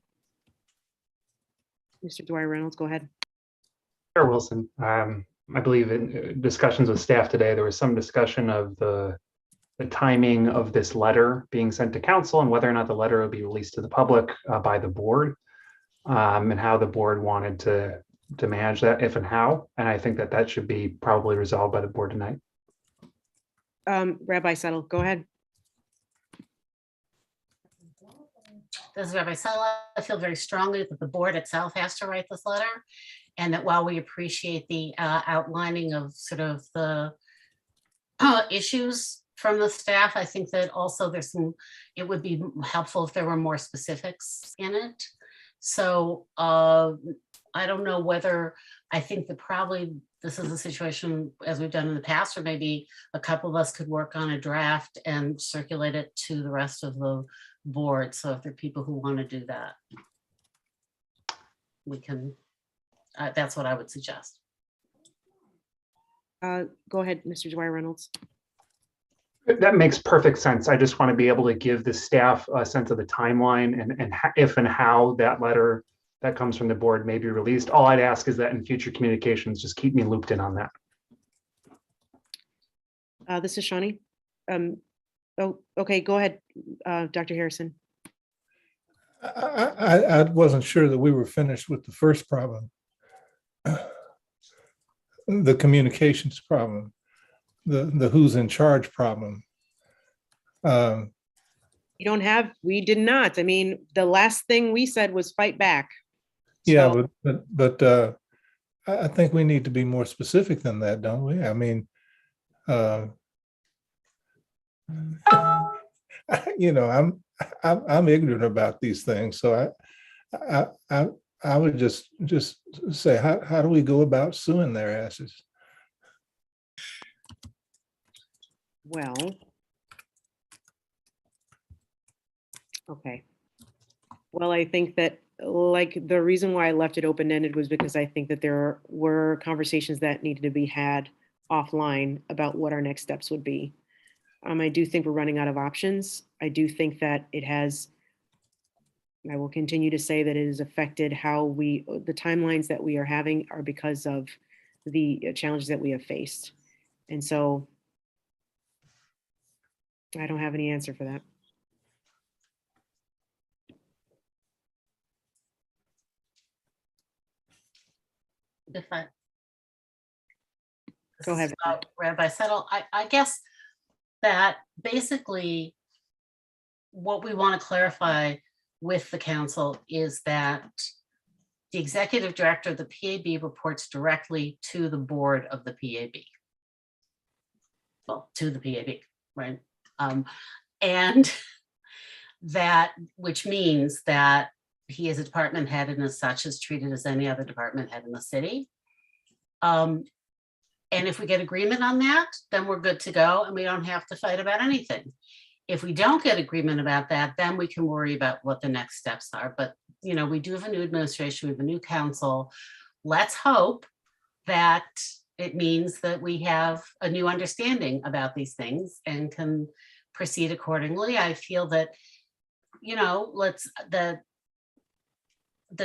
Mr. Dwyer Reynolds, go ahead. Chair Wilson, I believe in discussions with staff today, there was some discussion of the timing of this letter being sent to council and whether or not the letter will be released to the public by the board, and how the board wanted to manage that, if and how. And I think that should be probably resolved by the board tonight. Rabbi Settle, go ahead. This is Rabbi Settle. I feel very strongly that the board itself has to write this letter, and that while we appreciate the outlining of sort of the issues from the staff, I think that also it would be helpful if there were more specifics in it. So I don't know whether, I think that probably this is a situation as we've done in the past, or maybe a couple of us could work on a draft and circulate it to the rest of the board. So if there are people who want to do that, we can, that's what I would suggest. Go ahead, Mr. Dwyer Reynolds. That makes perfect sense. I just want to be able to give the staff a sense of the timeline and if and how that letter that comes from the board may be released. All I'd ask is that in future communications, just keep me looped in on that. This is Shawnee. Oh, okay, go ahead, Dr. Harrison. I wasn't sure that we were finished with the first problem, the communications problem, the who's in charge problem. We did not. I mean, the last thing we said was fight back. Yeah, So, but I think we need to be more specific than that, don't we? I mean, you know, I'm ignorant about these things, so I would just say, how do we go about suing their asses? well, Okay. Well, I think that like the reason why I left it open-ended was because I think that there were conversations that needed to be had offline about what our next steps would be. I do think we're running out of options. I do think that it has, I will continue to say that it has affected how the timelines that we are having are because of the challenges that we have faced. And so I don't have any answer for that. If I. Go ahead. Rabbi Settle, I guess that basically what we want to clarify with the council is that the executive director of the PAB reports directly to the board of the PAB. Well, to the PAB, right? And that, which means that he is a department head and as such is treated as any other department head in the city. And if we get agreement on that, then we're good to go and we don't have to fight about anything. If we don't get agreement about that, then we can worry about what the next steps are. But, you know, we do have a new administration, we have a new council. Let's hope that it means that we have a new understanding about these things and can proceed accordingly. I feel that, you know, that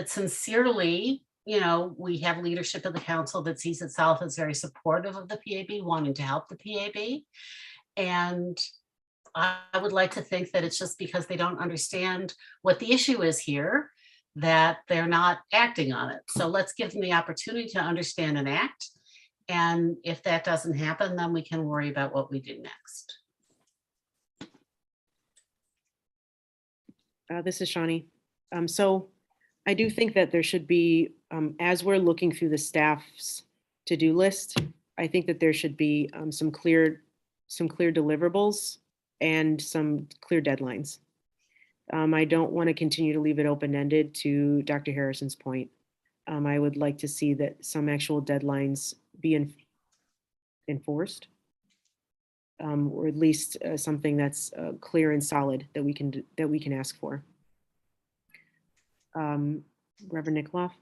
sincerely, you know, we have leadership of the council that sees itself as very supportive of the PAB, wanting to help the PAB. And I would like to think that it's just because they don't understand what the issue is here that they're not acting on it. So let's give them the opportunity to understand and act. And if that doesn't happen, then we can worry about what we do next. This is Shawnee. So I do think that there should be, as we're looking through the staff's to-do list, I think that there should be some clear deliverables and some clear deadlines. I don't want to continue to leave it open-ended. To Dr. Harrison's point. I would like to see that some actual deadlines be enforced, or at least something that's clear and solid that we can ask for. Reverend Nickloff.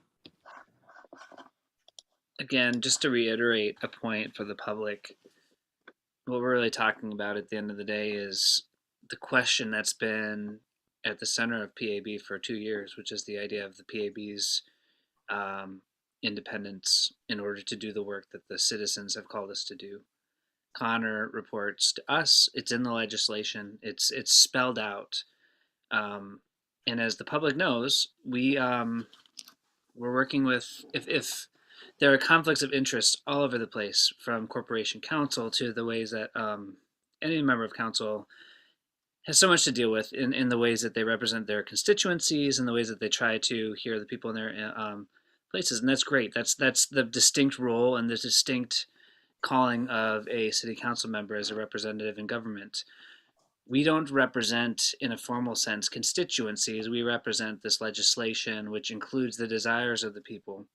Again, just to reiterate a point for the public, what we're really talking about at the end of the day is the question that's been at the center of PAB for 2 years, which is the idea of the PAB's independence in order to do the work that the citizens have called us to do. Connor reports to us, it's in the legislation, it's spelled out. And as the public knows, we're working with, if there are conflicts of interest all over the place, from corporation counsel to the ways that any member of council has so much to deal with in the ways that they represent their constituencies and the ways that they try to hear the people in their places. And that's great. That's the distinct role and the distinct calling of a city council member as a representative in government. We don't represent, in a formal sense, constituencies. We represent this legislation, which includes the desires of the people.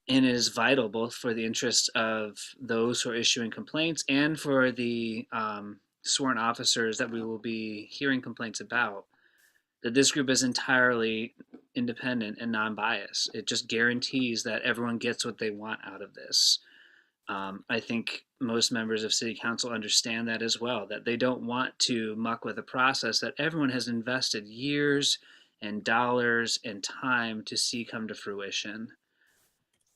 And it is vital both for the interest of those who are issuing complaints and for the sworn officers that we will be hearing complaints about, that this group is entirely independent and non-biased. It just guarantees that everyone gets what they want out of this. I think most members of city council understand that as well, that they don't want to muck with a process that everyone has invested years and dollars and time to see come to fruition.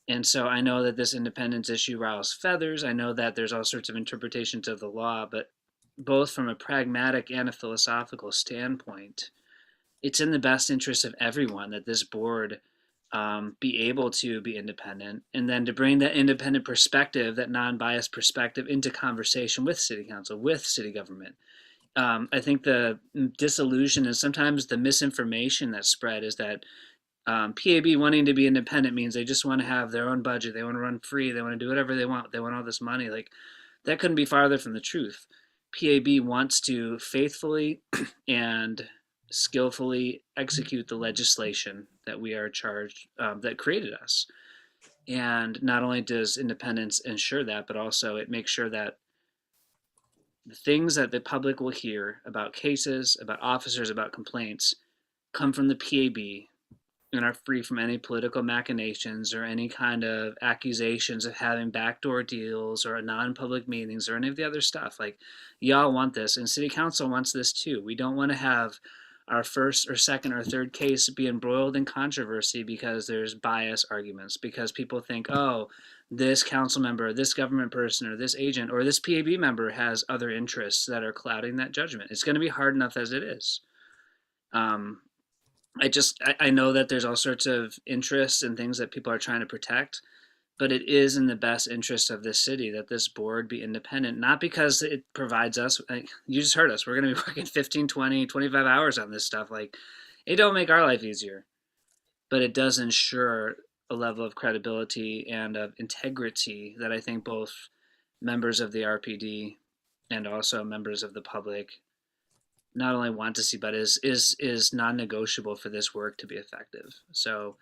And so I know that this independence issue riles feathers. I know that there's all sorts of interpretations of the law, but both from a pragmatic and a philosophical standpoint, it's in the best interest of everyone that this board be able to be independent, and then to bring that independent perspective, that non-biased perspective, into conversation with city council, with city government. I think the disillusion and sometimes the misinformation that's spread is that PAB wanting to be independent means they just want to have their own budget, they want to run free, they want to do whatever they want all this money. Like, that couldn't be farther from the truth. PAB wants to faithfully and skillfully execute the legislation that we are charged, that created us. And not only does independence ensure that, but also it makes sure that the things that the public will hear about cases, about officers, about complaints come from the PAB and are free from any political machinations or any kind of accusations of having backdoor deals or non-public meetings or any of the other stuff. Like, y'all want this, and city council wants this too. We don't want to have our first or second or third case be embroiled in controversy because there's bias arguments, because people think, oh, this council member, this government person, or this agent, or this PAB member has other interests that are clouding that judgment. It's going to be hard enough as it is. I know that there's all sorts of interests and things that people are trying to protect, but it is in the best interest of this city that this board be independent, not because it provides us, like, you just heard us, we're going to be working 15, 20, 25 hours on this stuff. Like, it don't make our life easier, but it does ensure a level of credibility and of integrity that I think both members of the RPD and also members of the public not only want to see, but is non-negotiable for this work to be effective. So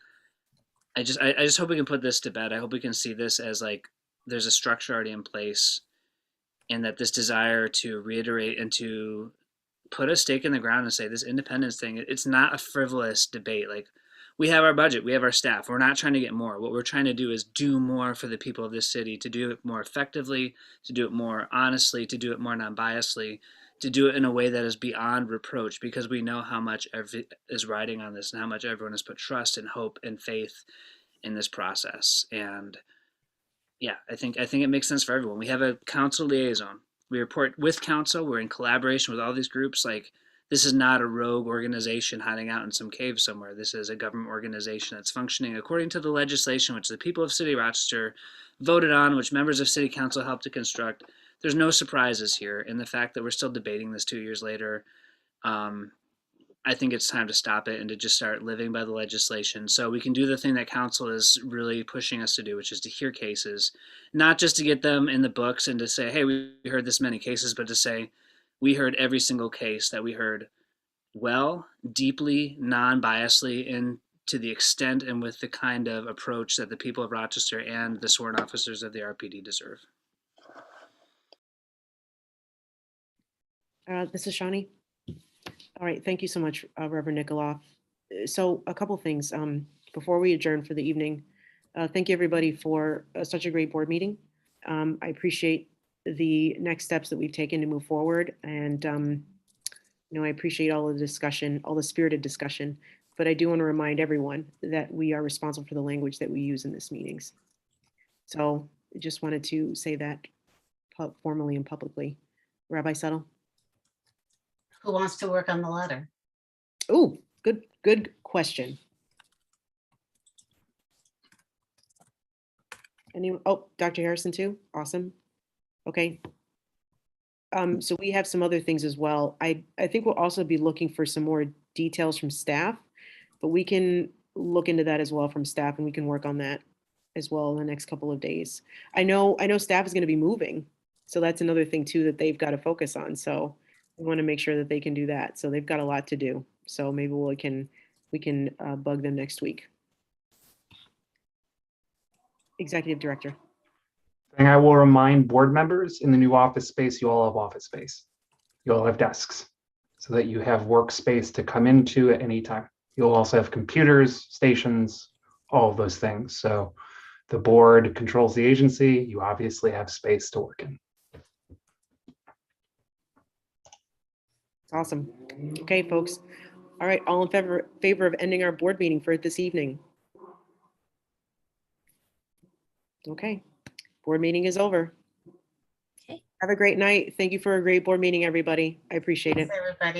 I just hope we can put this to bed. I hope we can see this as like there's a structure already in place, and that this desire to reiterate and to put a stake in the ground and say this independence thing, it's not a frivolous debate. Like, we have our budget, we have our staff. We're not trying to get more. What we're trying to do is do more for the people of this city, to do it more effectively, to do it more honestly, to do it more non-biasedly, to do it in a way that is beyond reproach, because we know how much is riding on this and how much everyone has put trust and hope and faith in this process. And yeah, I think it makes sense for everyone. We have a council liaison. We report with council. We're in collaboration with all these groups. Like, this is not a rogue organization hiding out in some cave somewhere. This is a government organization that's functioning according to the legislation, which the people of City of Rochester voted on, which members of City Council helped to construct. There's no surprises here. And the fact that we're still debating this 2 years later, I think it's time to stop it and to just start living by the legislation, so we can do the thing that council is really pushing us to do, which is to hear cases, not just to get them in the books and to say, hey, we heard this many cases, but to say, we heard every single case that we heard well, deeply, non-biasedly, and to the extent and with the kind of approach that the people of Rochester and the sworn officers of the RPD deserve. This is Shawnee. All right, thank you so much, Reverend Nikoloff. So a couple things before we adjourn for the evening. Thank you, everybody, for such a great board meeting. I appreciate the next steps that we've taken to move forward, and I appreciate all the discussion, all the spirited discussion. But I do want to remind everyone that we are responsible for the language that we use in this meetings. So I just wanted to say that formally and publicly. Rabbi Settle. Who wants to work on the letter? Oh, good question. Anyone? Oh, Dr. Harrison too? Awesome. Okay. So we have some other things as well. I think we'll also be looking for some more details from staff, but we can look into that as well from staff, and we can work on that as well in the next couple of days. I know staff is going to be moving, so that's another thing too that they've got to focus on. So we want to make sure that they can do that. So they've got a lot to do. So maybe we can bug them next week. Executive Director. And I will remind board members, in the new office space, you all have office space. You all have desks so that you have workspace to come into at any time. You'll also have computers, stations, all of those things. So the board controls the agency. You obviously have space to work in. Awesome. Okay, folks. All right, all in favor of ending our board meeting for this evening? Okay, board meeting is over. Okay. Have a great night. Thank you for a great board meeting, everybody. I appreciate it. Thanks, everybody.